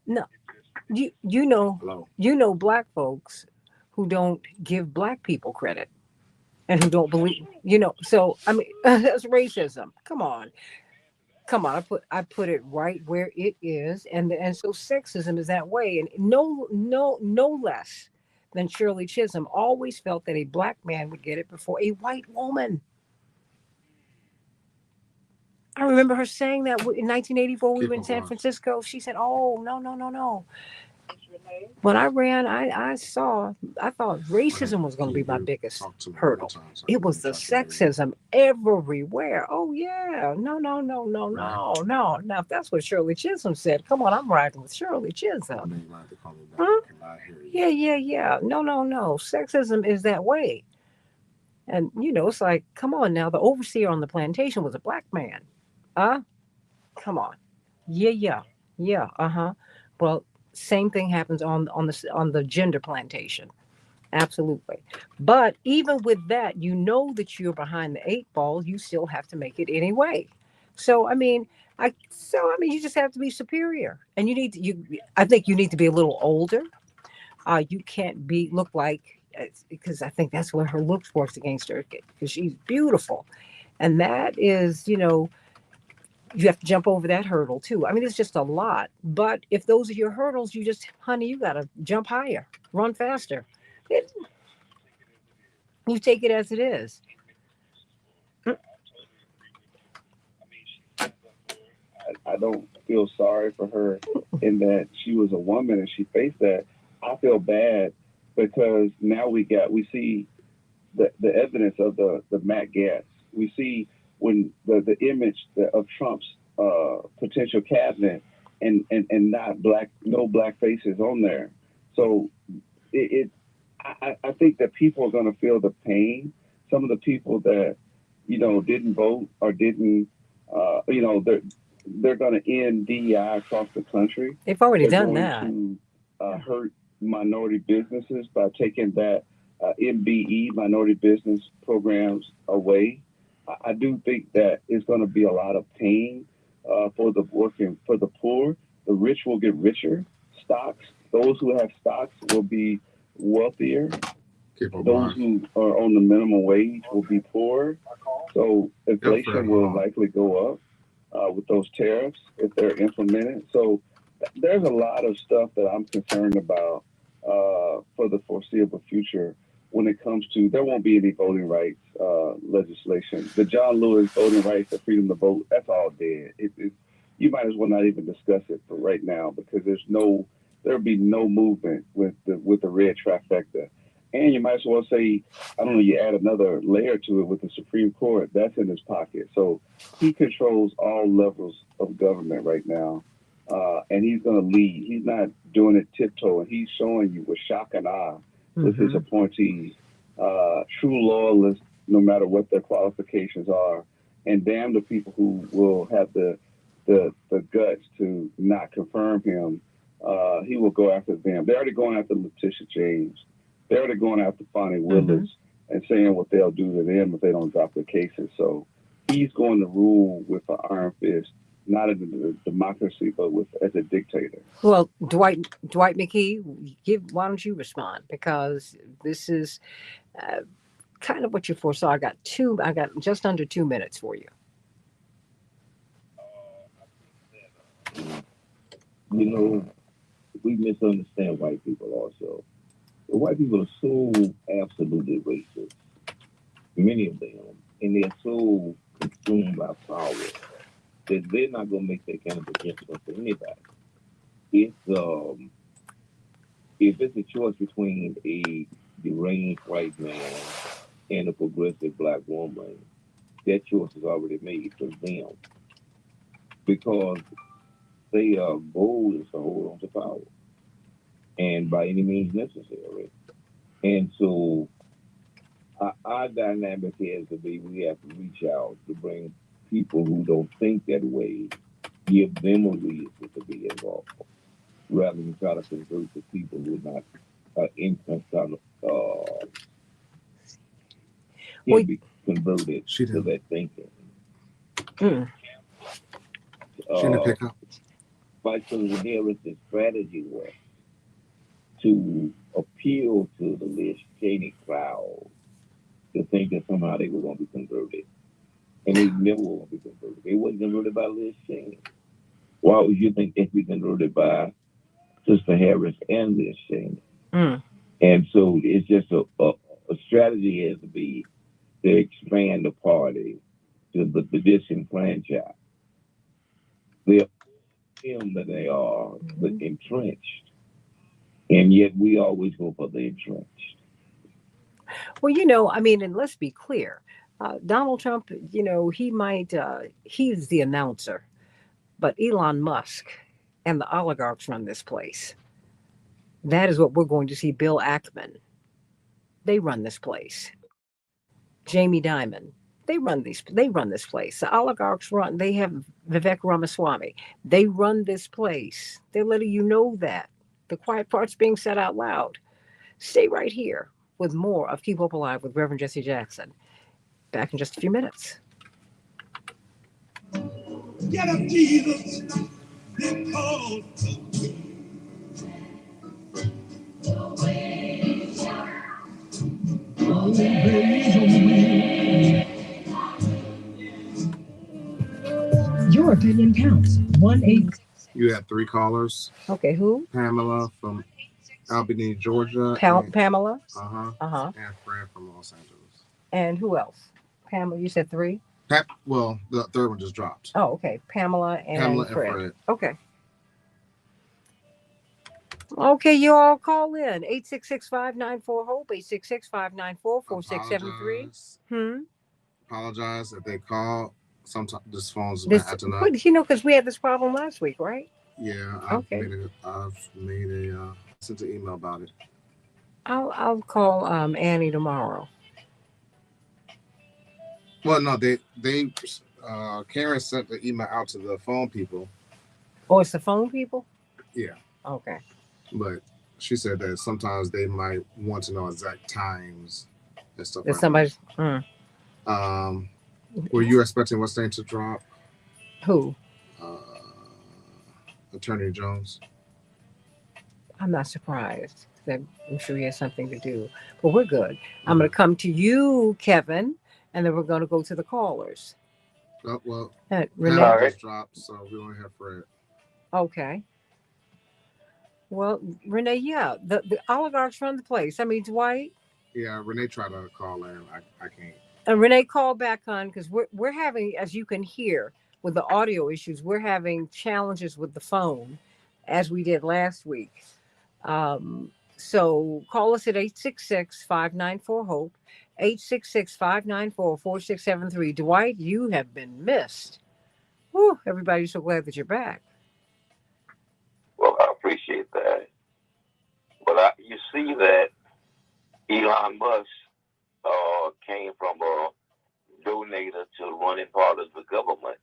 No. You know black folks who don't give black people credit and who don't believe, so I mean that's racism. Come on. I put it right where it is, and so sexism is that way, and no less than Shirley Chisholm always felt that a black man would get it before a white woman. I remember her saying that in 1984 we were in San Francisco. She said, "Oh, no. When I ran, I thought racism was going to be my biggest hurdle. It was the sexism everywhere. Oh yeah, no. Now if that's what Shirley Chisholm said, come on, I'm riding with Shirley Chisholm. Huh? Yeah. No. Sexism is that way. And it's like, come on now, the overseer on the plantation was a black man. Come on. Yeah. Well, same thing happens on the gender plantation. Absolutely. But even with that, that you're behind the 8 ball, you still have to make it anyway. So I mean, you just have to be superior, and I think you need to be a little older. You can't look like, because I think that's where her looks works against her, because she's beautiful, and that is you have to jump over that hurdle too. I mean, it's just a lot. But if those are your hurdles, you got to jump higher, run faster. You take it as it is. I don't feel sorry for her in that she was a woman and she faced that. I feel bad because now we see the evidence of the Matt Gaetz. We see when the image of Trump's potential cabinet and no black faces on there. So I think that people are going to feel the pain. Some of the people that didn't vote or didn't they're going to end DEI across the country. They've already done that. To hurt minority businesses by taking that MBE, minority business programs, away. I do think that it's going to be a lot of pain for the poor. The rich will get richer. Stocks, those who have stocks will be wealthier. Keep on Those going. who are on the minimum wage will be poorer. So inflation will likely go up with those tariffs if they're implemented. So there's a lot of stuff that I'm concerned about for the foreseeable future when it comes to, there won't be any voting rights legislation. The John Lewis voting rights, the freedom to vote, that's all dead. You might as well not even discuss it for right now because there'll be no movement with the red trifecta. And you might as well say, I don't know, you add another layer to it with the Supreme Court, that's in his pocket. So he controls all levels of government right now. And he's going to lead. He's not doing it tiptoeing. He's showing you with shock and awe with his appointees, true loyalists, no matter what their qualifications are, and damn the people who will have the guts to not confirm him. He will go after them. They're already going after Letitia James. They're already going after Fonnie Willis and saying what they'll do to them if they don't drop their cases. So he's going to rule with an iron fist, not as a democracy, but as a dictator. Well, Dwight McKee, why don't you respond? Because this is kind of what you foresaw. I got just under 2 minutes for you. You know, we misunderstand white people also. The white people are so absolutely racist, many of them, and they're so consumed by power that they're not going to make that kind of adjustment for anybody. If it's a choice between a deranged white man and a progressive black woman, that choice is already made for them because they are bold to hold on to power, and by any means necessary. And so our dynamic has to be, we have to reach out to bring people who don't think that way, give them a reason to be involved, rather than try to convert the people who are not can't be converted to that thinking. She didn't pick up. Vice President Harris' strategy was to appeal to the Liz Cheney crowd to think that somehow they were going to be converted. And they never were going to be converted. They wasn't converted by Liz Cheney. Why would you think they'd be converted by Sister Harris and Liz Cheney? And so it's just a strategy has to be to expand the party to the disenfranchised. They're them that they are, but entrenched. And yet we always go for the entrenched. Well, and let's be clear. Donald Trump, he might, he's the announcer, but Elon Musk and the oligarchs run this place. That is what we're going to see. Bill Ackman, they run this place. Jamie Dimon, they run this place. The oligarchs they have Vivek Ramaswamy. They run this place. They're letting you know that. The quiet part's being said out loud. Stay right here with more of Keep Hope Alive with Reverend Jesse Jackson. Back in just a few minutes. Get up, Jesus, because Your opinion counts. 1-8. You had 3 callers. Okay, who? Pamela from Albany, Georgia. Pamela? And Fred from Los Angeles. And who else? Pamela, you said 3? Well, the third one just dropped. Oh, okay. Pamela and Fred. Okay. Okay, you all call in. 866-594-HOPE, 866-594-4673. Apologize if they call. Sometimes this phone's been acting up. Because we had this problem last week, right? Yeah. I've sent an email about it. I'll call Annie tomorrow. Well, no, they Karen sent the email out to the phone people. Oh, it's the phone people? Yeah. Okay. But she said that sometimes they might want to know exact times and stuff. If somebody's were you expecting what's name to drop? Who? Attorney Jones. I'm not surprised. I'm sure he has something to do, but we're good. I'm going to come to you, Kevin, and then we're going to go to the callers. Oh, well, Renee. All right. just dropped, so we don't have Fred. Okay. Well, Renee, yeah, the oligarchs run the place. I mean, Dwight. Yeah, Renee tried to call in. I can't. And Renee, call back on because we're having, as you can hear, with the audio issues, we're having challenges with the phone, as we did last week. So call us at 866-594-HOPE, 866-594-4673. Dwight, you have been missed. Whew, everybody's so glad that you're back. Well, I appreciate that. But you see that Elon Musk came from a donator to running part of the government.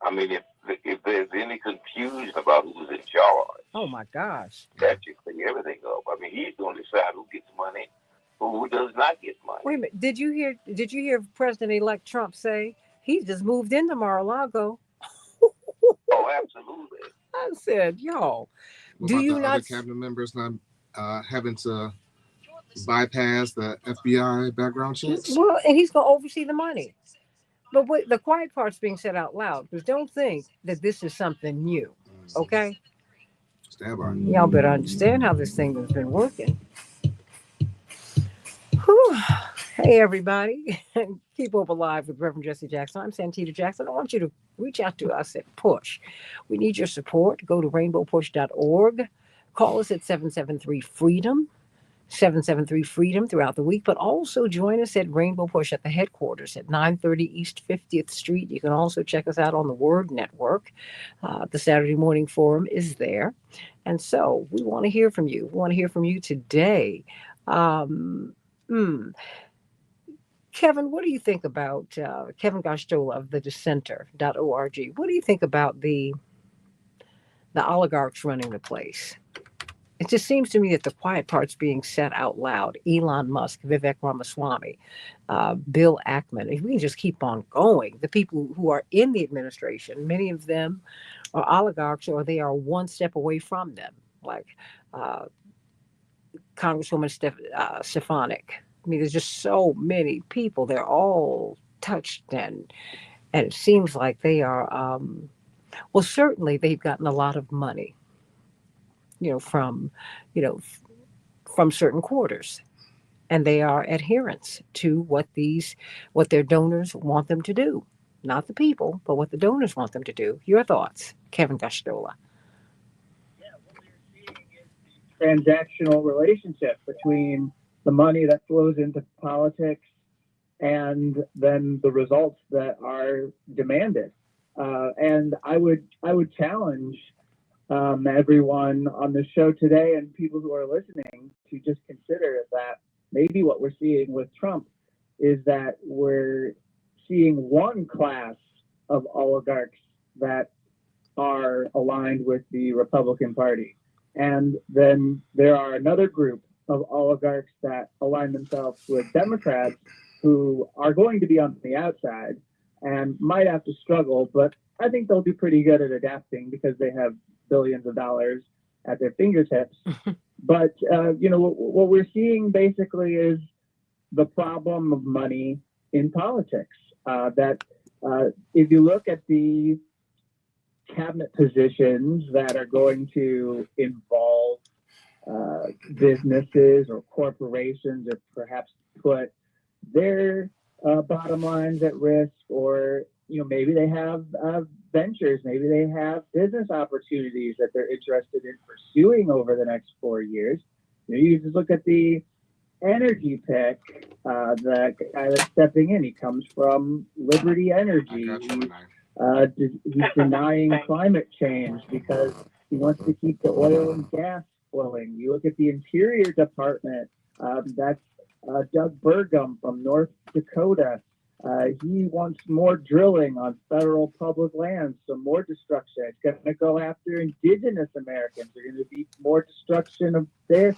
I mean, if there's any confusion about who's in charge, oh my gosh, that should clear everything up. I mean, he's going to decide who gets money, who does not get money. Wait a minute, did you hear President-elect Trump say he just moved into Mar-a-Lago? Oh, absolutely. I said, yo, What do about you the not other cabinet members not having to bypass the FBI background checks? Well, and he's going to oversee the money. But wait, the quiet part's being said out loud, because don't think that this is something new, okay? Stand by. Y'all better understand how this thing has been working. Whew. Hey, everybody. Keep Hope Alive with Reverend Jesse Jackson. I'm Santita Jackson. I want you to reach out to us at PUSH. We need your support. Go to rainbowpush.org. Call us at 773-FREEDOM. 773-FREEDOM throughout the week, but also join us at Rainbow Push at the headquarters at 930 East 50th Street. You can also check us out on the Word Network. The Saturday Morning Forum is there. And so we want to hear from you. We want to hear from you today. Kevin, what do you think about Kevin Gosztola of the Dissenter.org? What do you think about the oligarchs running the place? It just seems to me that the quiet part's being said out loud. Elon Musk, Vivek Ramaswamy, Bill Ackman. If we can just keep on going, the people who are in the administration, many of them are oligarchs or they are one step away from them, like Congresswoman Stefanik. I mean, there's just so many people. They're all touched, and it seems like they are, well, certainly they've gotten a lot of money. From certain quarters, and they are adherents to what their donors want them to do, not the people, but what the donors want them to do. Your thoughts, Kevin Gosztola? Yeah, what we're seeing is the transactional relationship between the money that flows into politics and then the results that are demanded. And I would challenge everyone on the show today and people who are listening to just consider that maybe what we're seeing with Trump is that we're seeing one class of oligarchs that are aligned with the Republican Party. And then there are another group of oligarchs that align themselves with Democrats who are going to be on the outside and might have to struggle, but I think they'll do pretty good at adapting because they have billions of dollars at their fingertips. But, what we're seeing basically is the problem of money in politics. If you look at the cabinet positions that are going to involve businesses or corporations, or perhaps put their bottom lines at risk, or maybe they have ventures, maybe they have business opportunities that they're interested in pursuing over the next 4 years. You just look at the energy pick, the guy that's stepping in. He comes from Liberty Energy. He's denying climate change because he wants to keep the oil and gas flowing. You look at the Interior Department, that's Doug Burgum from North Dakota. He wants more drilling on federal public lands, so more destruction. It's going to go after indigenous Americans. There's going to be more destruction of the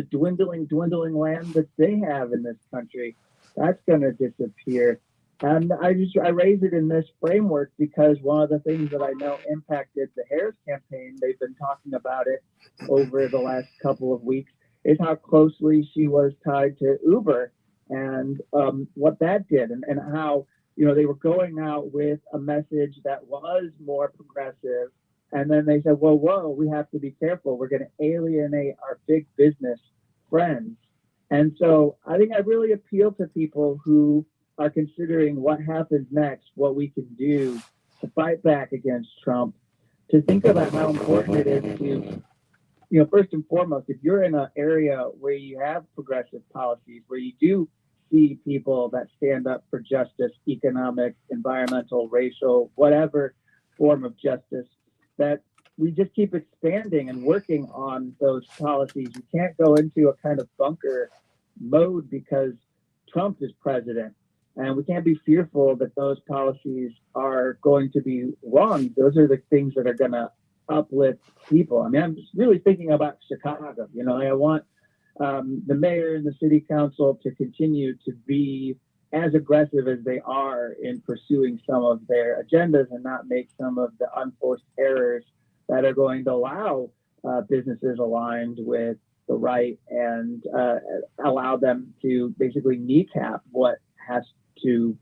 dwindling land that they have in this country. That's going to disappear. And I raise it in this framework because one of the things that I know impacted the Harris campaign, they've been talking about it over the last couple of weeks is how closely she was tied to Uber and what that did, and how, they were going out with a message that was more progressive. And then they said, whoa, we have to be careful. We're going to alienate our big business friends. And so I think I really appeal to people who are considering what happens next, what we can do to fight back against Trump, to think about how important it is to, first and foremost, if you're in an area where you have progressive policies, where you do see people that stand up for justice, economic, environmental, racial, whatever form of justice, that we just keep expanding and working on those policies. You can't go into a kind of bunker mode because Trump is president. And we can't be fearful that those policies are going to be wrong. Those are the things that are going to uplift people. I mean, I'm just really thinking about Chicago. I want the mayor and the city council to continue to be as aggressive as they are in pursuing some of their agendas and not make some of the unforced errors that are going to allow businesses aligned with the right and allow them to basically kneecap what has to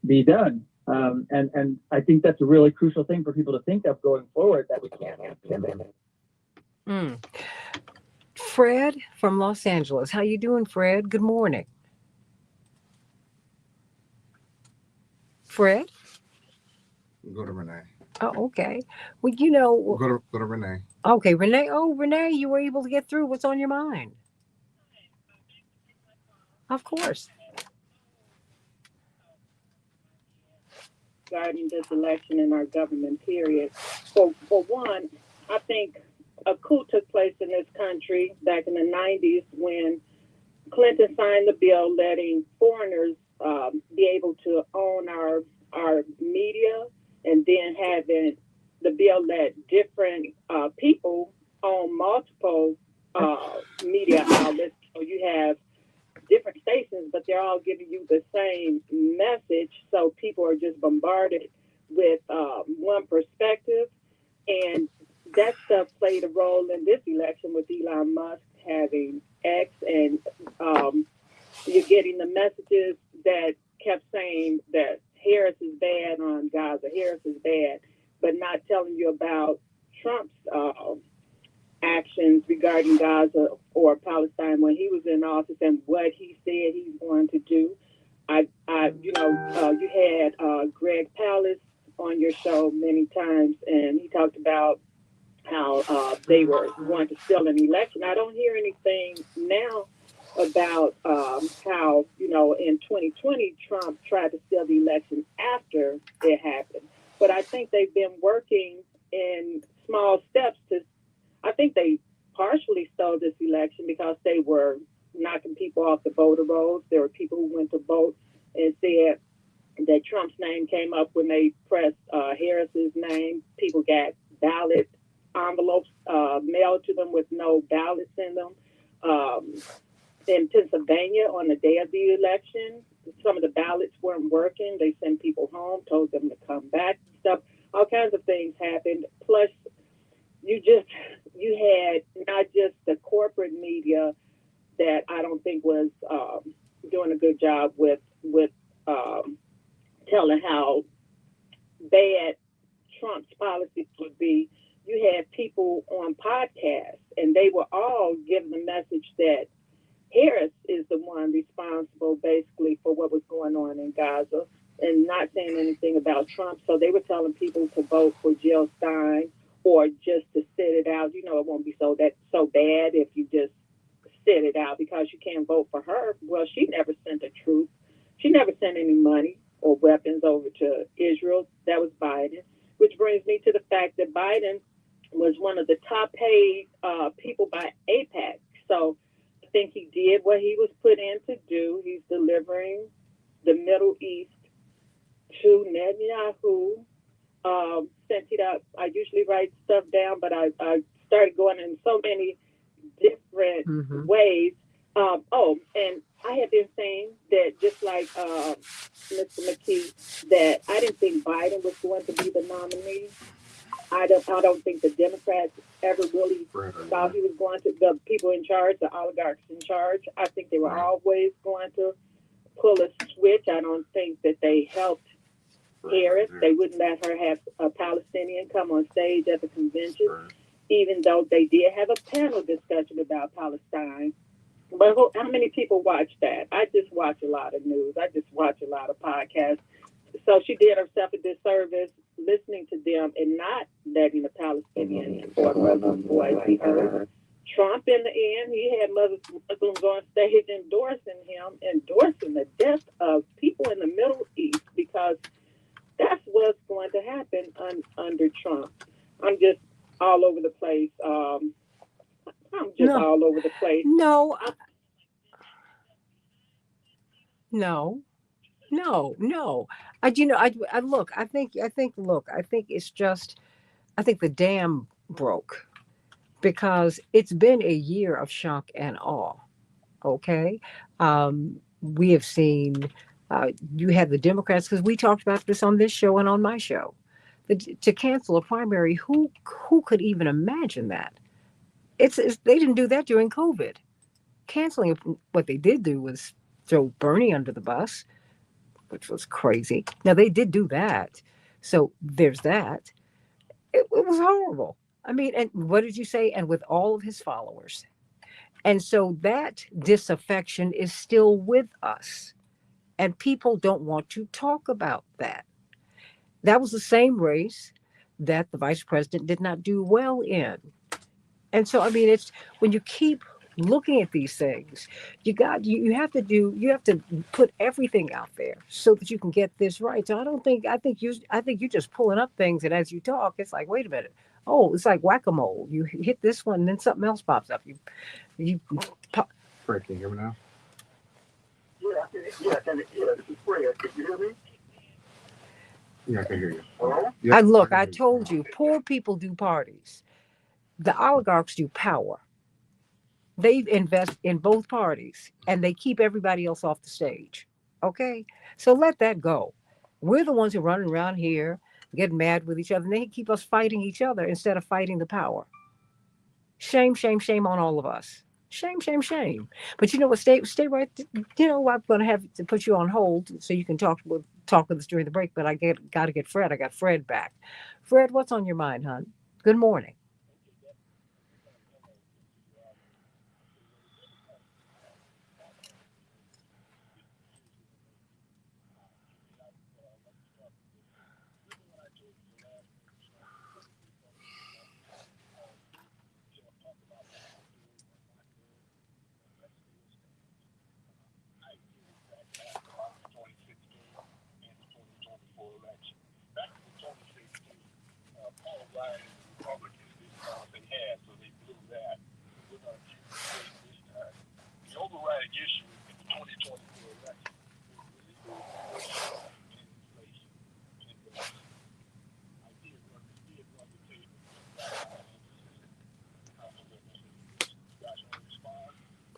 be done. And I think that's a really crucial thing for people to think of going forward, that we can't have. Fred from Los Angeles. How you doing, Fred? Good morning. Fred? Go to Renee. Oh, okay. Well, Go to Renee. Okay, Renee. Oh, Renee, you were able to get through. What's on your mind? Of course. Regarding this election in our government, period. For one, I think a coup took place in this country back in the 90s when Clinton signed the bill letting foreigners be able to own our media, and then having the bill let different people own multiple media outlets. So you have different stations, but they're all giving you the same message. So people are just bombarded with one perspective. And that stuff played a role in this election with Elon Musk having X, and you're getting the messages that kept saying that Harris is bad on Gaza, Harris is bad, but not telling you about Trump's actions regarding Gaza or Palestine when he was in office and what he said he's going to do. You had Greg Palast on your show many times, and he talked about how they were going to steal an election. I don't hear anything now about how, in 2020, Trump tried to steal the election after it happened. But I think they've been working in small steps I think they partially stole this election because they were knocking people off the voter rolls. There were people who went to vote and said that Trump's name came up when they pressed Harris's name. People got ballot envelopes mailed to them with no ballots in them. In Pennsylvania, on the day of the election, some of the ballots weren't working. They sent people home, told them to come back and stuff. All kinds of things happened. Plus, you had not just the corporate media that I don't think was doing a good job with telling how bad Trump's policies would be. You had people on podcasts, and they were all giving the message that Harris is the one responsible basically for what was going on in Gaza, and not saying anything about Trump. So they were telling people to vote for Jill Stein or just to sit it out. It won't be so bad if you just sit it out because you can't vote for her. Well, she never sent the truth. She never sent any money or weapons over to Israel. That was Biden, which brings me to the fact that Biden was one of the top paid people by AIPAC. So I think he did what he was put in to do. He's delivering the Middle East to Netanyahu. Sent it up. I usually write stuff down, but I started going in so many different ways. And I had been saying that, just like Mr. McKee, that I didn't think Biden was going to be the nominee. I don't think the Democrats ever really thought he was going to, the people in charge, the oligarchs in charge. I think they were always going to pull a switch. I don't think that they helped Harris. They wouldn't let her have a Palestinian come on stage at the convention, even though they did have a panel discussion about Palestine. But how many people watch that? I just watch a lot of news. I just watch a lot of podcasts. So she did herself a disservice listening to them and not letting the Palestinian or Muslim voice be heard. Trump, in the end, he had Muslims on stage endorsing the death of people in the Middle East, because that's what's going to happen under Trump. I'm just all over the place. All over the place. No. I think it's just, I think the dam broke, because it's been a year of shock and awe. Okay. We have seen, you had the Democrats, because we talked about this on this show and on my show, to cancel a primary. Who could even imagine that? It's they didn't do that during COVID. Canceling, what they did do was throw Bernie under the bus, which was crazy. Now, they did do that. So there's that. It was horrible. I mean, and what did you say? And with all of his followers. And so that disaffection is still with us. And people don't want to talk about that. That was the same race that the vice president did not do well in. And so, I mean, it's when you keep looking at these things, you have to put everything out there so that you can get this right. So I think you're just pulling up things, and as you talk, it's like, wait a minute. Oh, it's like whack-a-mole. You hit this one, and then something else pops up. You pop. Fred, can you hear me now? This is Fred. Can you hear me? Yeah, I can hear you. Hello? Yep, I told you, poor people do parties. The oligarchs do power. They invest in both parties, and they keep everybody else off the stage. Okay? So let that go. We're the ones who are running around here, getting mad with each other, and they keep us fighting each other instead of fighting the power. Shame, shame, shame on all of us. Shame, shame, shame. But you know what? Stay right. You know, I'm going to have to put you on hold so you can talk with us during the break. But I got to get Fred. I got Fred back. Fred, what's on your mind, hon? Good morning. The overriding issue in the 2024 election was inflation. I did run the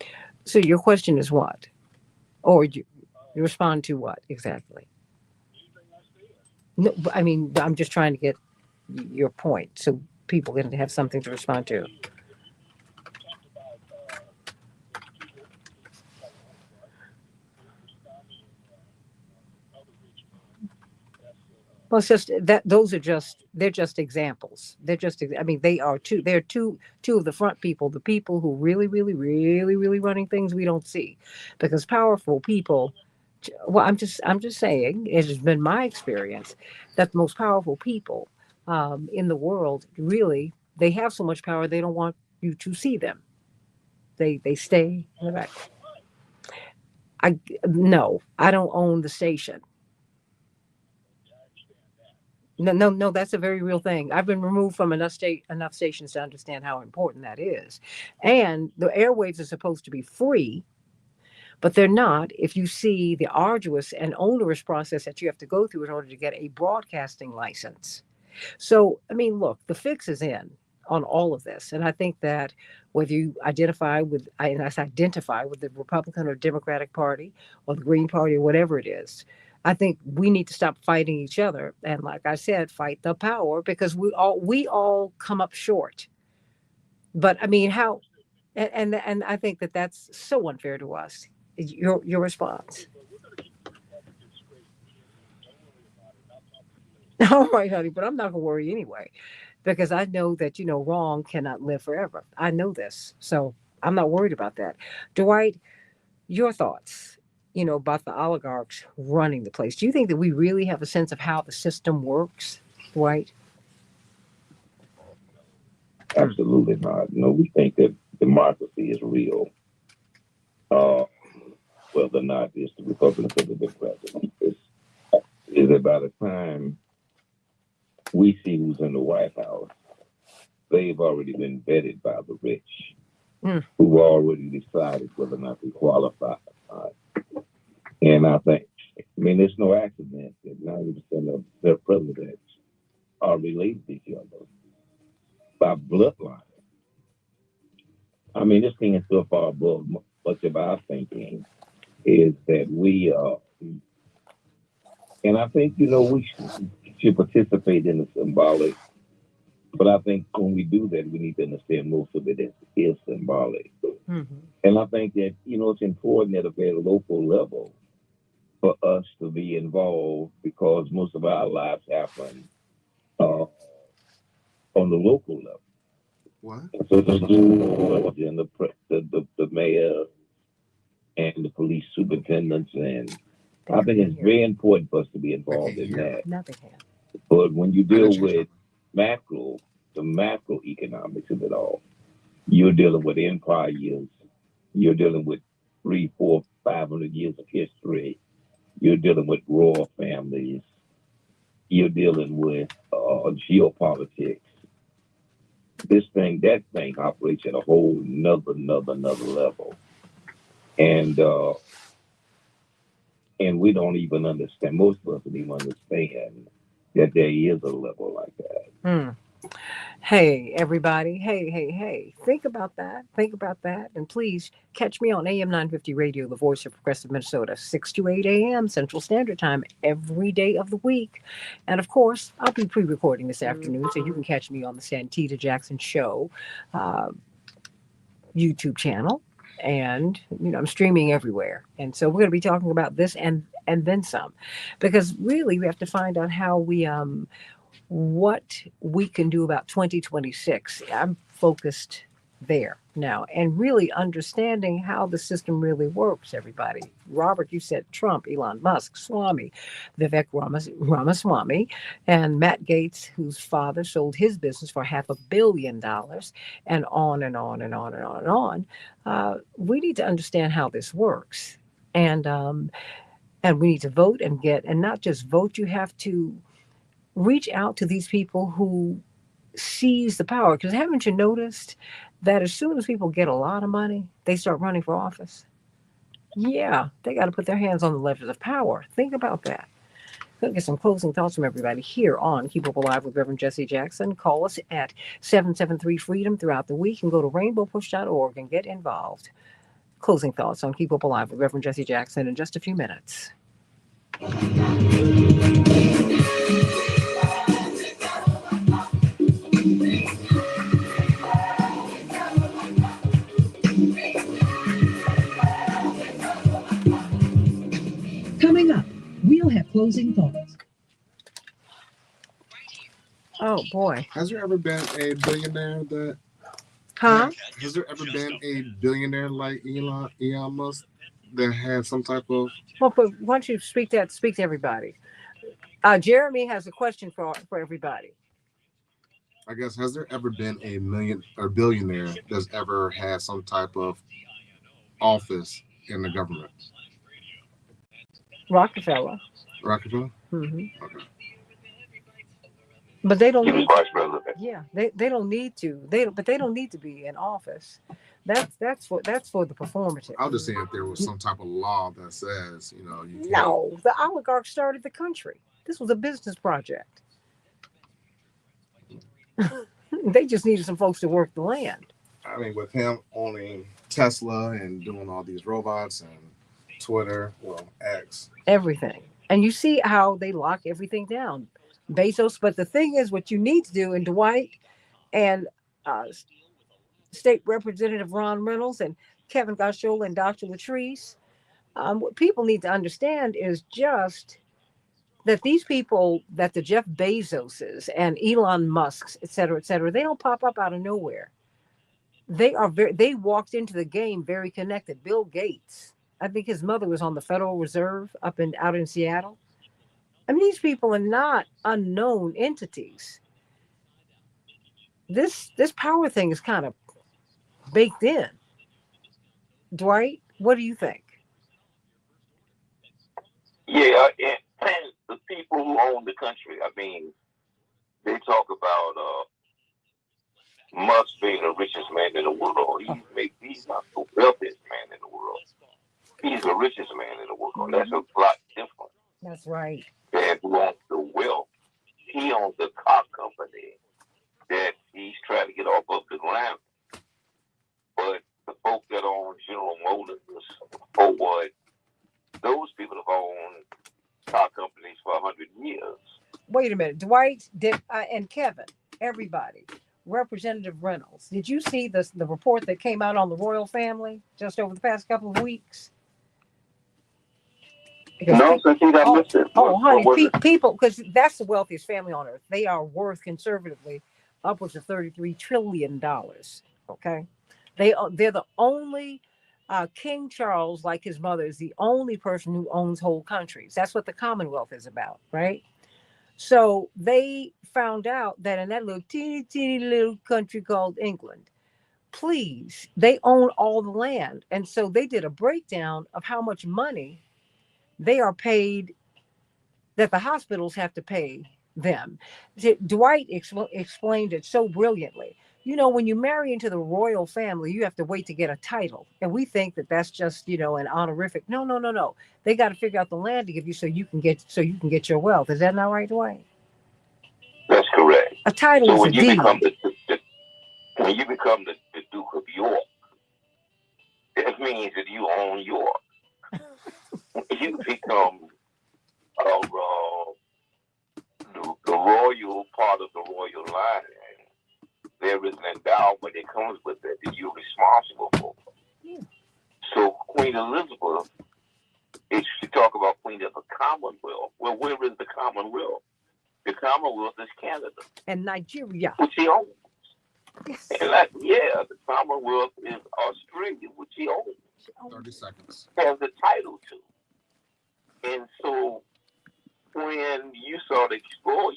table. So your question is what? Or you respond to what exactly? No, I mean, I'm just trying to get your point so people can have something to respond to. Well, it's just that they're just examples. I mean, they're two of the front people, the people who really, really, really, really running things we don't see, because powerful people. Well, I'm just saying, it has been my experience that the most powerful people in the world, really, they have so much power they don't want you to see them. They stay in the back. No, I don't own the station. No, that's a very real thing. I've been removed from enough stations to understand how important that is. And the airwaves are supposed to be free, but they're not if you see the arduous and onerous process that you have to go through in order to get a broadcasting license. So, I mean, look, the fix is in on all of this. And I think that whether you identify with the Republican or Democratic Party or the Green Party or whatever it is, I think we need to stop fighting each other. And like I said, fight the power, because we all come up short. But I mean, how, and I think that that's so unfair to us. Your response. All right, honey, but I'm not gonna worry anyway, because I know that wrong cannot live forever. I know this, so I'm not worried about that. Dwight, your thoughts, about the oligarchs running the place. Do you think that we really have a sense of how the system works, Dwight? Absolutely not. No, we think that democracy is real. Whether or not it's the Republicans or the Democrats, is that by the time we see who's in the White House, they've already been vetted by the rich, who've already decided whether or not they qualify or not. And I mean, it's no accident that 90% of their presidents are related to each other by bloodline. I mean, this thing is so far above much of our thinking, is that we and I think, we should participate in the symbolic, but I think when we do that, we need to understand most of it is symbolic. Mm-hmm. And I think that, it's important at a very local level for us to be involved, because most of our lives happen on the local level. What? So the school and the mayor and the police superintendents, and I think it's very important for us to be involved in that. Nothing. But when you deal with the macroeconomics of it all, you're dealing with empires, you're dealing with 300, 400, 500 years of history, you're dealing with royal families, you're dealing with geopolitics. That thing operates at a whole another level. And we don't even understand, most of us don't even understand that there is a level like that. Hey, everybody. Hey. Think about that. And please catch me on AM 950 Radio, the voice of progressive Minnesota, 6 to 8 a.m. Central Standard Time every day of the week. And of course, I'll be pre-recording this afternoon, so you can catch me on the Santita Jackson Show YouTube channel. And, I'm streaming everywhere. And so we're going to be talking about this and then some, because really we have to find out how what we can do about 2026. I'm focused there now, and really understanding how the system really works, everybody. Robert, you said Trump, Elon Musk, Swami, Vivek Ramaswamy, and Matt Gaetz, whose father sold his business for $500 million, and on and on and on and on and on. We need to understand how this works. And we need to vote and not just vote, you have to reach out to these people who seize the power. Because haven't you noticed that as soon as people get a lot of money, they start running for office? Yeah, they got to put their hands on the levers of power. Think about that. Going to get some closing thoughts from everybody here on Keep Up Alive with Reverend Jesse Jackson. Call us at 773-FREEDOM throughout the week, and go to rainbowpush.org and get involved. Closing thoughts on Keep Up Alive with Reverend Jesse Jackson in just a few minutes. Coming up, we'll have closing thoughts. Oh boy. Has there ever been a billionaire that? Huh? Has there ever been a billionaire like Elon Musk that had some type of? Well, but why don't you speak to everybody? Jeremy has a question for everybody. I guess, has there ever been a billionaire that's ever had some type of office in the government? Rockefeller. Mm-hmm. Okay. But they don't need vice president. Yeah, they don't need to. They don't need to be in office. That's for the performative. I was just saying if there was some type of law that says, you can't. No, the oligarchs started the country. This was a business project. They just needed some folks to work the land. I mean, with him owning Tesla and doing all these robots and Twitter, X, everything. And you see how they lock everything down. Bezos. But the thing is, what you need to do, and Dwight and State Representative Ron Reynolds and Kevin Gashola and Dr. Latrice, what people need to understand is just that these people, that the Jeff Bezoses and Elon Musks, et cetera, they don't pop up out of nowhere. They walked into the game very connected. Bill Gates, I think his mother was on the Federal Reserve out in Seattle. I mean, these people are not unknown entities. This power thing is kind of baked in. Dwight, what do you think? Yeah, and the people who own the country, I mean, they talk about Musk being the richest man in the world. He's not the wealthiest man in the world. He's the richest man in the world. That's a lot different. That's right. And who owns the wealth? He owns the car company that he's trying to get off of the ground. But the folk that own General Motors, Ford, those people have owned car companies for 100 years. Wait a minute, Dwight and Kevin, everybody, Representative Reynolds. Did you see the report that came out on the royal family just over the past couple of weeks? No, I think I missed it. Honey, people, because that's the wealthiest family on earth. They are worth conservatively upwards of $33 trillion. Okay, they're the only. King Charles, like his mother, is the only person who owns whole countries. That's what the Commonwealth is about, right? So they found out that in that little teeny little country called England, please, they own all the land. And so they did a breakdown of how much money they are paid, that the hospitals have to pay them. Dwight explained it so brilliantly. You know, when you marry into the royal family, you have to wait to get a title. And we think that that's just, an honorific. No. They got to figure out the land to give you so you can get your wealth. Is that not right, Dwight? That's correct. A title is a deed. When you become the Duke of York, it means that you own York. You become the royal part of the royal line. There is an endowment that comes with it that you're responsible for. Yeah. So Queen Elizabeth, if you talk about Queen of the Commonwealth, well, where is the Commonwealth? The Commonwealth is Canada. And Nigeria. Which he owns. Yes. And the Commonwealth is Australia, which he owns. 30 seconds. Has the title to. And so when you saw the explorers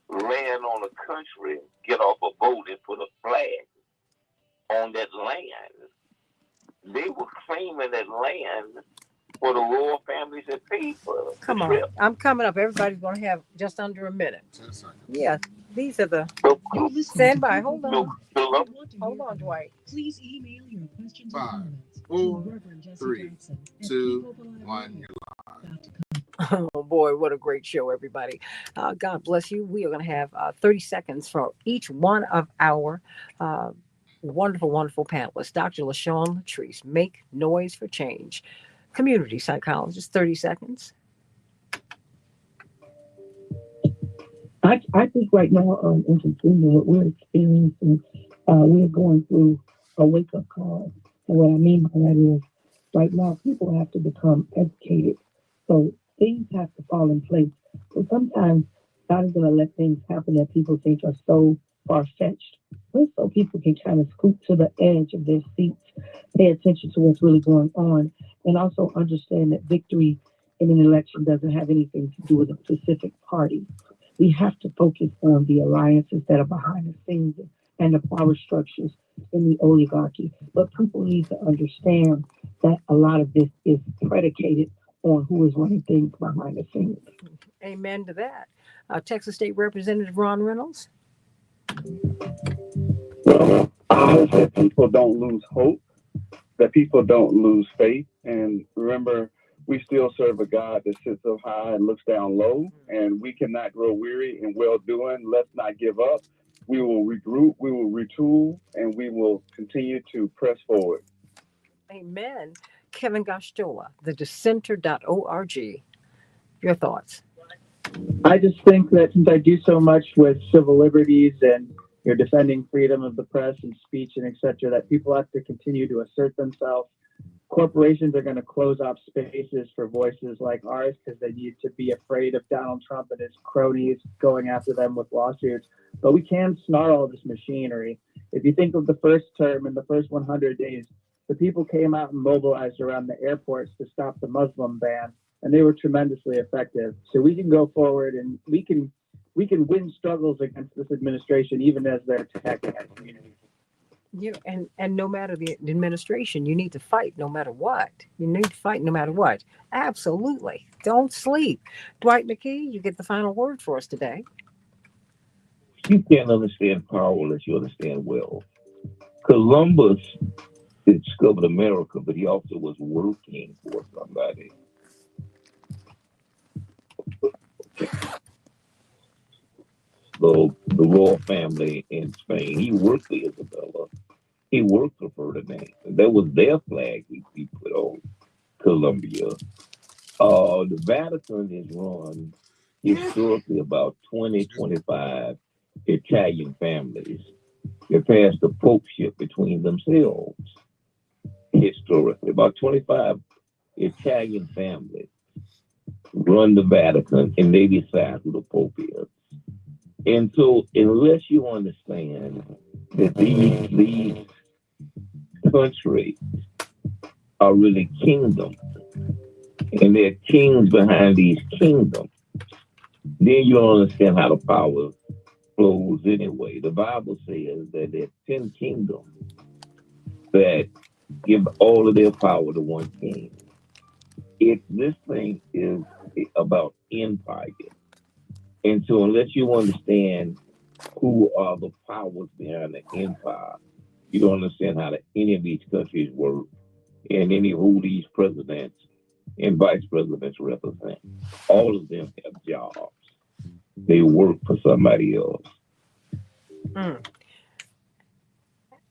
land on a country, get off a boat and put a flag on that land, they were claiming that land for the royal families that paid for it. Come on. I'm coming up. Everybody's going to have just under a minute. 10 seconds. Yeah. These are the... Stand by. Hold on. Hold on, Dwight. Please email your questions 5, or 4, 3, 2, 1. Oh boy, what a great show, everybody. God bless you. We are going to have 30 seconds for each one of our wonderful panelists. Dr. LaShawn Latrice, Make Noise for Change, community psychologist. 30 seconds. I think right now, in conclusion, what we're experiencing, we're going through a wake-up call. And what I mean by that is, right now, people have to become educated. So things have to fall in place. So sometimes God is going to let things happen that people think are so far-fetched, so people can kind of scoot to the edge of their seats, pay attention to what's really going on, and also understand that victory in an election doesn't have anything to do with a specific party. We have to focus on the alliances that are behind the scenes and the power structures in the oligarchy. But people need to understand that a lot of this is predicated on who is running things behind the scenes. Amen to that. Texas State Representative Ron Reynolds. Well, I hope that people don't lose hope, that people don't lose faith. And remember, we still serve a God that sits up high and looks down low, and we cannot grow weary in well-doing. Let's not give up. We will regroup, we will retool, and we will continue to press forward. Amen. Kevin Gosztola, thedissenter.org. Your thoughts? I just think that since I do so much with civil liberties and you're defending freedom of the press and speech and etc., that people have to continue to assert themselves. Corporations are going to close off spaces for voices like ours because they need to be afraid of Donald Trump and his cronies going after them with lawsuits. But we can snarl this machinery. If you think of the first term in the first 100 days, the people came out and mobilized around the airports to stop the Muslim ban, and they were tremendously effective. So we can go forward and we can win struggles against this administration even as they're attacking our community. You know, and no matter the administration, you need to fight no matter what. You need to fight no matter what. Absolutely. Don't sleep. Dwight McKee, you get the final word for us today. You can't understand power unless you understand wealth. Columbus discovered America, but he also was working for somebody. The royal family in Spain, he worked for Isabella. He worked for Ferdinand. That was their flag we put on Columbia. The Vatican is run historically about 20-25 Italian families. They passed the popeship between themselves historically. About 25 Italian families run the Vatican and they decide who the Pope is. And so unless you understand that these countries are really kingdoms and there are kings behind these kingdoms, then you don't understand how the power flows anyway. The Bible says that there are 10 kingdoms that give all of their power to one king. This thing is about empire. And so unless you understand who are the powers behind the empire, you don't understand how any of these countries work and who these presidents and vice presidents represent. All of them have jobs. They work for somebody else.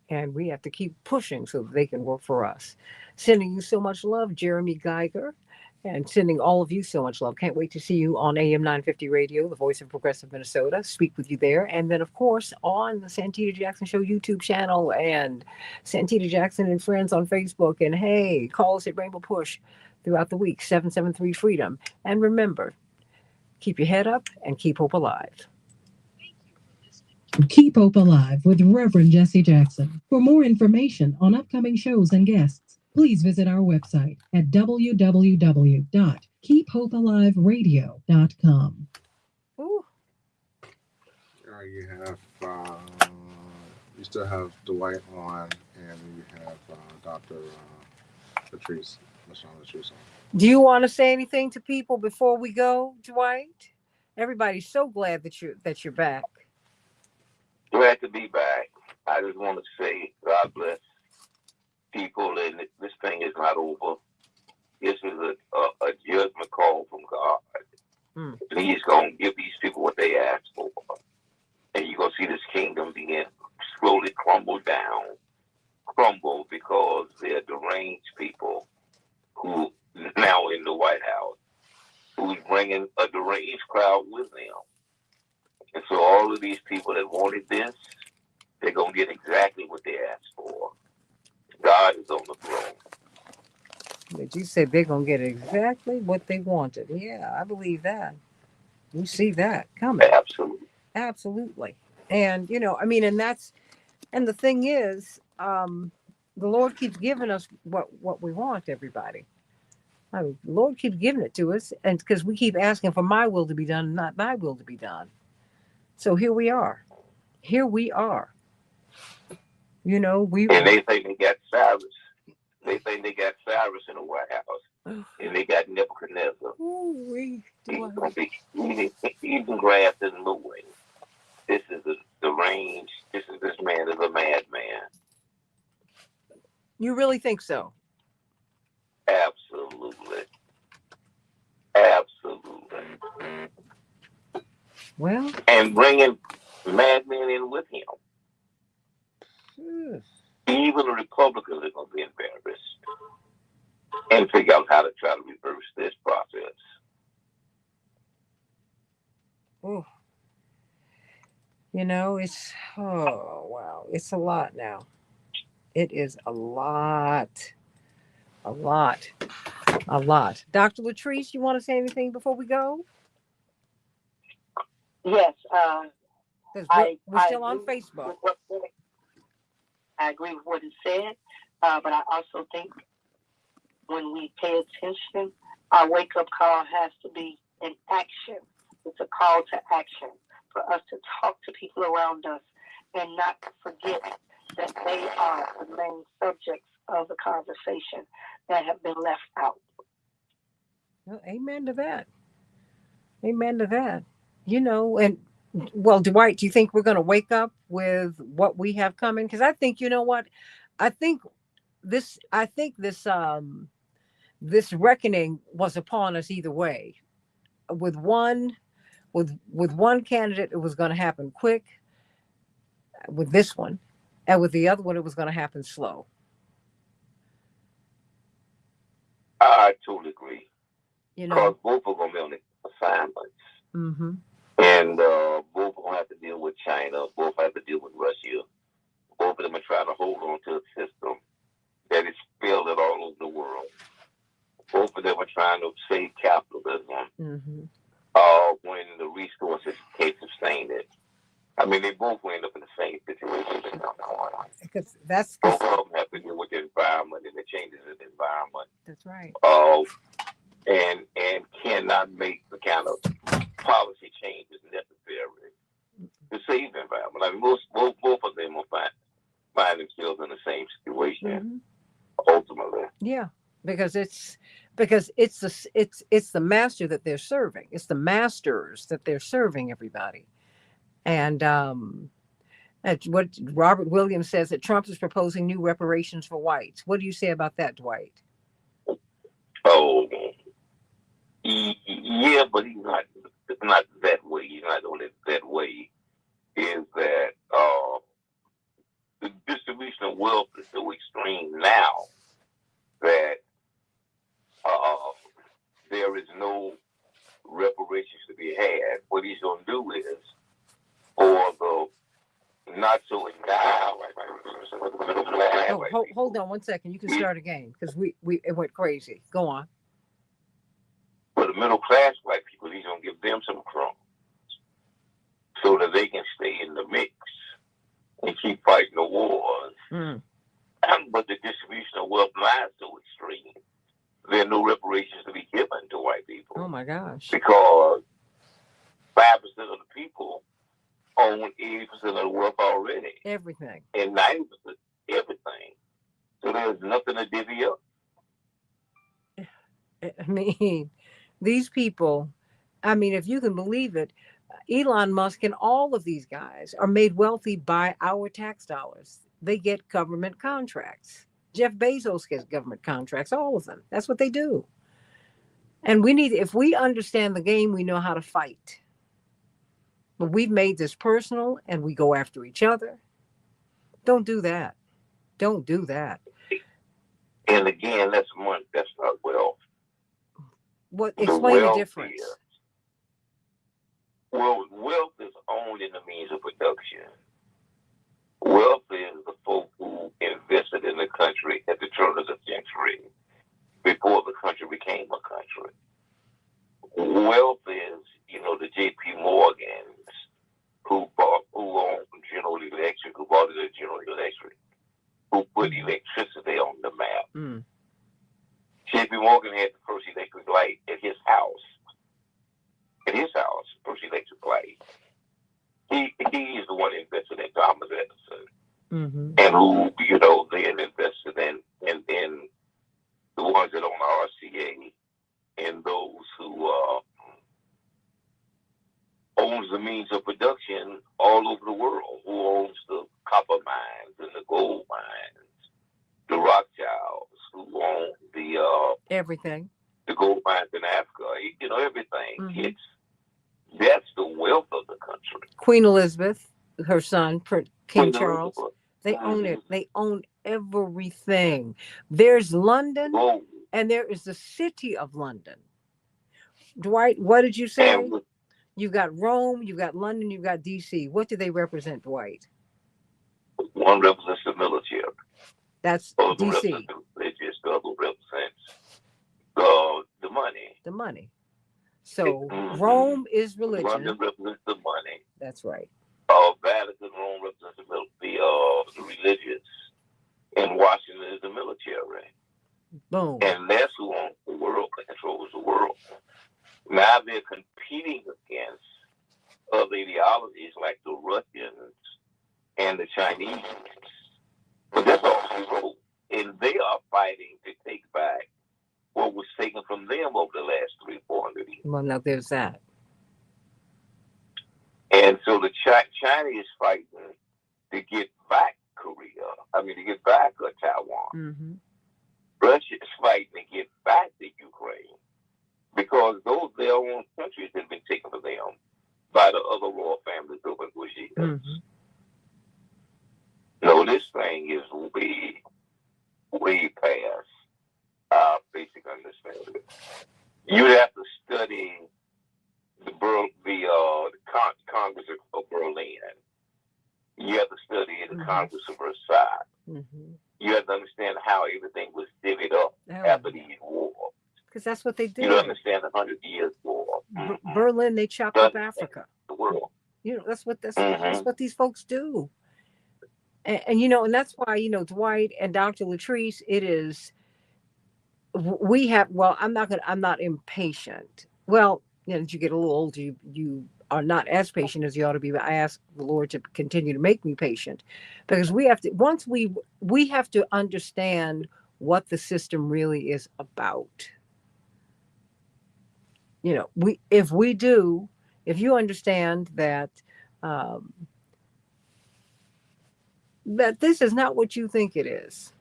And we have to keep pushing so that they can work for us. Sending you so much love, Jeremy Geiger. And sending all of you so much love. Can't wait to see you on AM 950 Radio, the voice of progressive Minnesota. Speak with you there. And then, of course, on the Santita Jackson Show YouTube channel and Santita Jackson and Friends on Facebook. And hey, call us at Rainbow Push throughout the week, 773-FREEDOM. And remember, keep your head up and keep hope alive. Keep Hope Alive with Reverend Jesse Jackson. For more information on upcoming shows and guests, please visit our website at www.keephopealiveradio.com. Ooh. You have, you still have Dwight on, and you have Dr. Latrice, LaShawn Latrice on. Do you want to say anything to people before we go, Dwight? Everybody's so glad that you're back. Glad to be back. I just want to say God bless people, and this thing is not over. This is a judgment call from God. And He's going to give these people what they asked for. And you're going to see this kingdom begin slowly crumble because they're deranged people who now in the White House, who's bringing a deranged crowd with them. And so all of these people that wanted this, they're going to get exactly what they asked for. God is on the throne. But you said they're going to get exactly what they wanted. Yeah, I believe that. You see that coming. Absolutely. Absolutely. And, and the thing is, the Lord keeps giving us what we want, everybody. The Lord keeps giving it to us, and because we keep asking for my will to be done, not thy will to be done. So here we are. And they think they got Cyrus. They think they got Cyrus in the White House. And they got Nebuchadnezzar. He's going to be eating grass and mooing. This is the range. This man is a madman. You really think so? Absolutely. Well. And bringing madmen in with him. Even the Republicans are going to be embarrassed. and figure out how to try to reverse this process. Ooh. You know, oh, wow. It's a lot now. It is a lot. A lot. A lot. Dr. Latrice, you want to say anything before we go? Yes, We're still on Facebook. I agree with what is said, but I also think when we pay attention, our wake-up call has to be an action. It's a call to action for us to talk to people around us and not forget that they are the main subjects of the conversation that have been left out. Well, amen to that. Amen to that. You know, and well, Dwight, do you think we're going to wake up with what we have coming? Because I think, you know what? I think this this reckoning was upon us either way. With one candidate, it was going to happen quick. With this one, and with the other one, it was going to happen slow. I totally agree. You Because know, both of them are on the assignments. mm-hmm. And both of them have to deal with China. Both have to deal with Russia. Both of them are trying to hold on to a system that is failed all over the world. Both of them are trying to save capitalism when the resources can't sustain it. I mean, they both will end up in the same situation. Because that's both of them have to deal with the environment and the changes in the environment. That's right. And cannot make the kind of policy changes necessary to save the environment. I mean, both of them will find themselves in the same situation ultimately. Yeah, because it's the master that they're serving. It's the masters that they're serving everybody. And what Robert Williams says that Trump is proposing new reparations for whites. What do you say about that, Dwight? Oh, yeah, but he's not that way. He's not doing it that way. Is that the distribution of wealth is so extreme now that there is no reparations to be had. What he's going to do is for the not so endowed. Hold on 1 second. You can start again because it went crazy. Go on. For the middle class black people, he's going to give them some crumbs so that they can stay in the mix and keep fighting the wars. But the distribution of wealth lies so extreme. There are no reparations to be given to white people. Oh my gosh. Because 5% of the people own 80% of the wealth already. Everything. And 90% everything. So there's nothing to divvy up. I mean, these people, I mean, if you can believe it, Elon Musk and all of these guys are made wealthy by our tax dollars. They get government contracts. Jeff Bezos gets government contracts, all of them. That's what they do. And if we understand the game, we know how to fight. But we've made this personal and we go after each other. Don't do that. Don't do that. And again, that's money. That's not wealth. Explain the difference. Well, wealth is owned in the means of production. Wealth is the folk who invested in the country at the turn of the century before the country became a country. Wealth is, the J.P. Morgans who owned General Electric, who bought it at General Electric, who put electricity on the map. J.P. Morgan had the first electric light at his house. First electric light. He is the one that invested in Thomas Edison. And who, then invested in the ones that own RCA and those who owns the means of production all over the world, who owns the copper mines and the gold mines, the Rothschilds, who own the everything, the gold mines in Africa, everything. That's the wealth of the country. Queen Elizabeth, her son, King Charles, they own it. They own everything. There's London and there is the city of London. Dwight, what did you say? And You've got Rome, you've got London, you've got DC. What do they represent, Dwight? one represents the military, That's other DC, represents the religious, the other represents the money. the money. So Mhm. Rome is London religion. represents the money. That's right. Vatican, Rome represents the religious, and Washington is the military. Boom. And that's who owns the world, controls the world. Now they're competing against other ideologies like the Russians and the Chinese. But that's also wrong. And they are fighting to take back what was taken from them over the last 300-400 years. Well, now there's that. And so the China is fighting to get back Korea. To get back Taiwan. Mm-hmm. Russia is fighting to get back to Ukraine because those their own countries have been taken from them by the other royal families over those years. Mm-hmm. No, this thing is way past our basic understanding. You'd have to study the Congress of Berlin. You have to study the Congress of Versailles. Mm-hmm. You have to understand how everything was divvied up after these wars. Because that's what they did. You don't understand the 100 Years' War. Berlin, they chopped up Africa. The world. That's what these folks do. And and that's why, Dwight and Dr. Latrice, it is, we have, well, I'm not impatient. Well, as you get a little older, you are not as patient as you ought to be. But I ask the Lord to continue to make me patient, because we have to, we have to understand what the system really is about. If you understand that, that this is not what you think it is.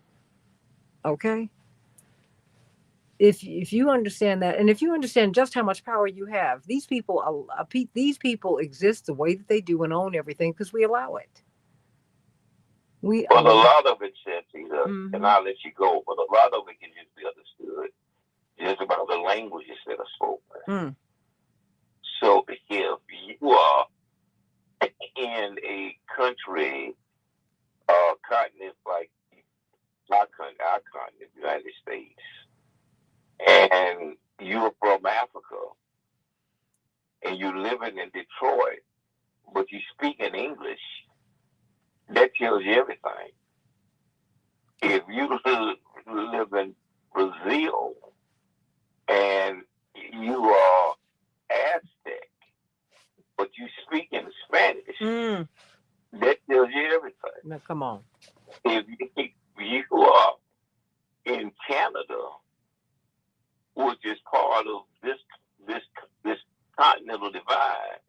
Okay. If you understand that, and if you understand just how much power you have, these people exist the way that they do and own everything because we allow it. But a lot of it, Cynthia, and I'll let you go, but a lot of it can just be understood just about the languages that are spoken. So if you are in a country, continent like our continent, the United States, and you're from Africa, and you're living in Detroit, but you speak in English, that tells you everything. If you live in Brazil and you are Aztec, but you speak in Spanish, that tells you everything. Now, come on. If you are in Canada, which is part of this continental divide,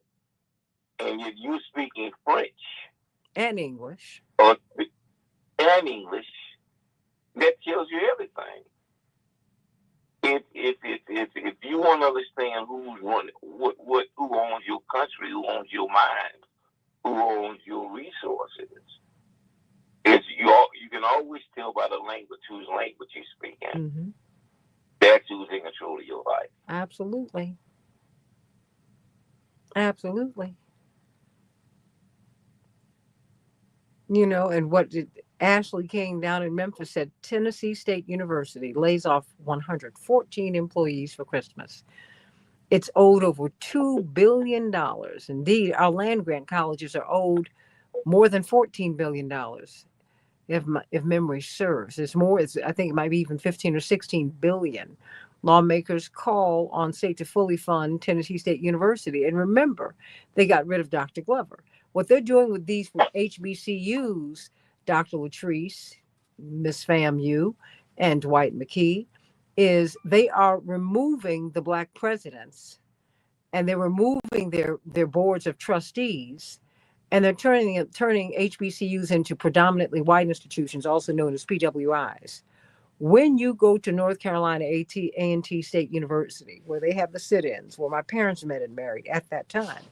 and if you're speaking French and English, that tells you everything. If you want to understand who owns your country, who owns your mind, who owns your resources, you can always tell by the language whose language you speak in. Mm-hmm. That's who's in control of your life. Absolutely. And what did Ashley King down in Memphis said, Tennessee State University lays off 114 employees for Christmas. It's owed over $2 billion. Indeed, our land grant colleges are owed more than $14 billion. If memory serves, it's more. I think it might be even 15 or 16 billion. Lawmakers call on state to fully fund Tennessee State University. And remember, they got rid of Dr. Glover. What they're doing with these HBCUs, Dr. Latrice, Miss FAMU, and Dwight McKee, is they are removing the Black presidents, and they're removing their boards of trustees, and they're turning HBCUs into predominantly white institutions, also known as PWIs. When you go to North Carolina A&T State University, where they have the sit-ins, where my parents met and married at that time,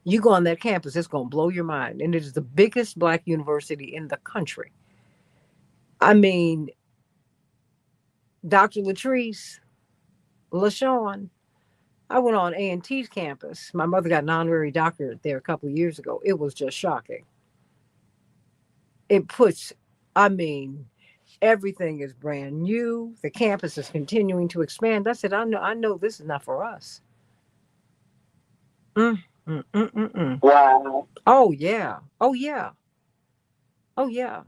you go on that campus, it's going to blow your mind. And it is the biggest Black university in the country. I mean, Dr. Latrice, LaShawn, I went on A&T's campus. My mother got an honorary doctorate there a couple of years ago. It was just shocking. It puts, I mean, everything is brand new. The campus is continuing to expand. I said, I know this is not for us. Wow. Oh, yeah. Oh, yeah. Oh, yeah.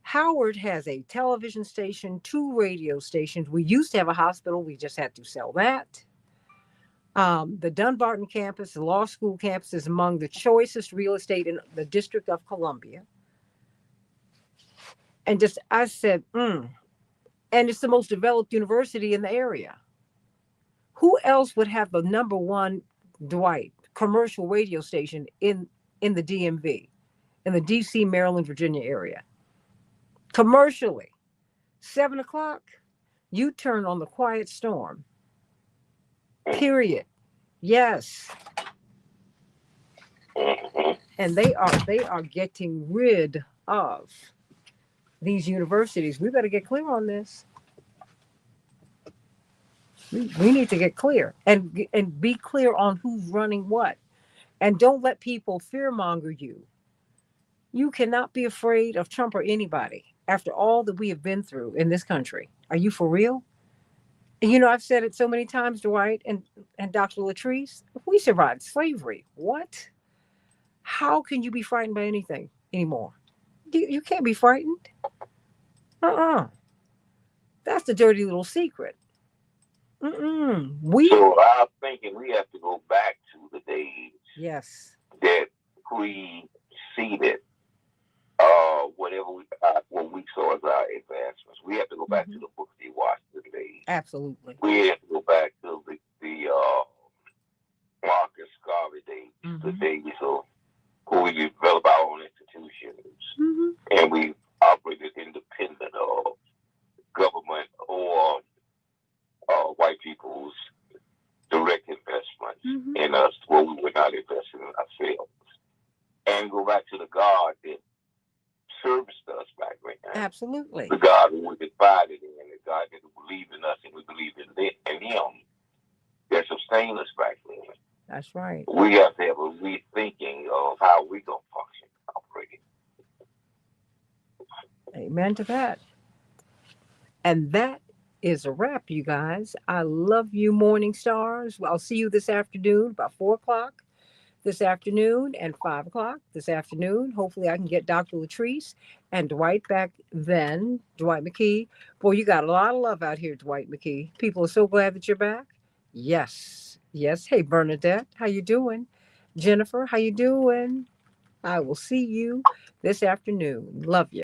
Howard has a television station, 2 radio stations. We used to have a hospital. We just had to sell that. The Dunbarton campus, the law school campus, is among the choicest real estate in the District of Columbia. And just, I said, and it's the most developed university in the area. Who else would have the number 1, Dwight, commercial radio station in the DMV, in the DC, Maryland, Virginia area? Commercially, 7 o'clock, you turn on the Quiet Storm. Period. Yes. And they are getting rid of these universities. We better get clear on this. We need to get clear and be clear on who's running what. And don't let people fearmonger you. You cannot be afraid of Trump or anybody after all that we have been through in this country. Are you for real? And, you know, I've said it so many times, Dwight and Dr. Latrice, we survived slavery. What? How can you be frightened by anything anymore? You can't be frightened. That's the dirty little secret. So I'm thinking we have to go back to the days that preceded what we saw as our advancements. We have to go back to the Booker T. Washington days. Absolutely. We have to go back to the Marcus Garvey days, the days of where we developed our own institutions and we operated independent of government or white people's direct investments in us, where we were not investing in ourselves, and go back to the God that serviced us back then. Absolutely. The God who we confided in, the God that believed in us and we believed in Him, that sustained us back then. That's right. We have to have a rethinking of how we gonna function, operate. Amen to that. And that is a wrap, you guys. I love you, Morning Stars. I'll see you this afternoon about 4 o'clock this afternoon and 5 o'clock this afternoon. Hopefully I can get Dr. Latrice and Dwight back then. Dwight McKee. Boy, you got a lot of love out here, Dwight McKee. People are so glad that you're back. Yes. Yes. Hey, Bernadette, how you doing? Jennifer, how you doing? I will see you this afternoon. Love you.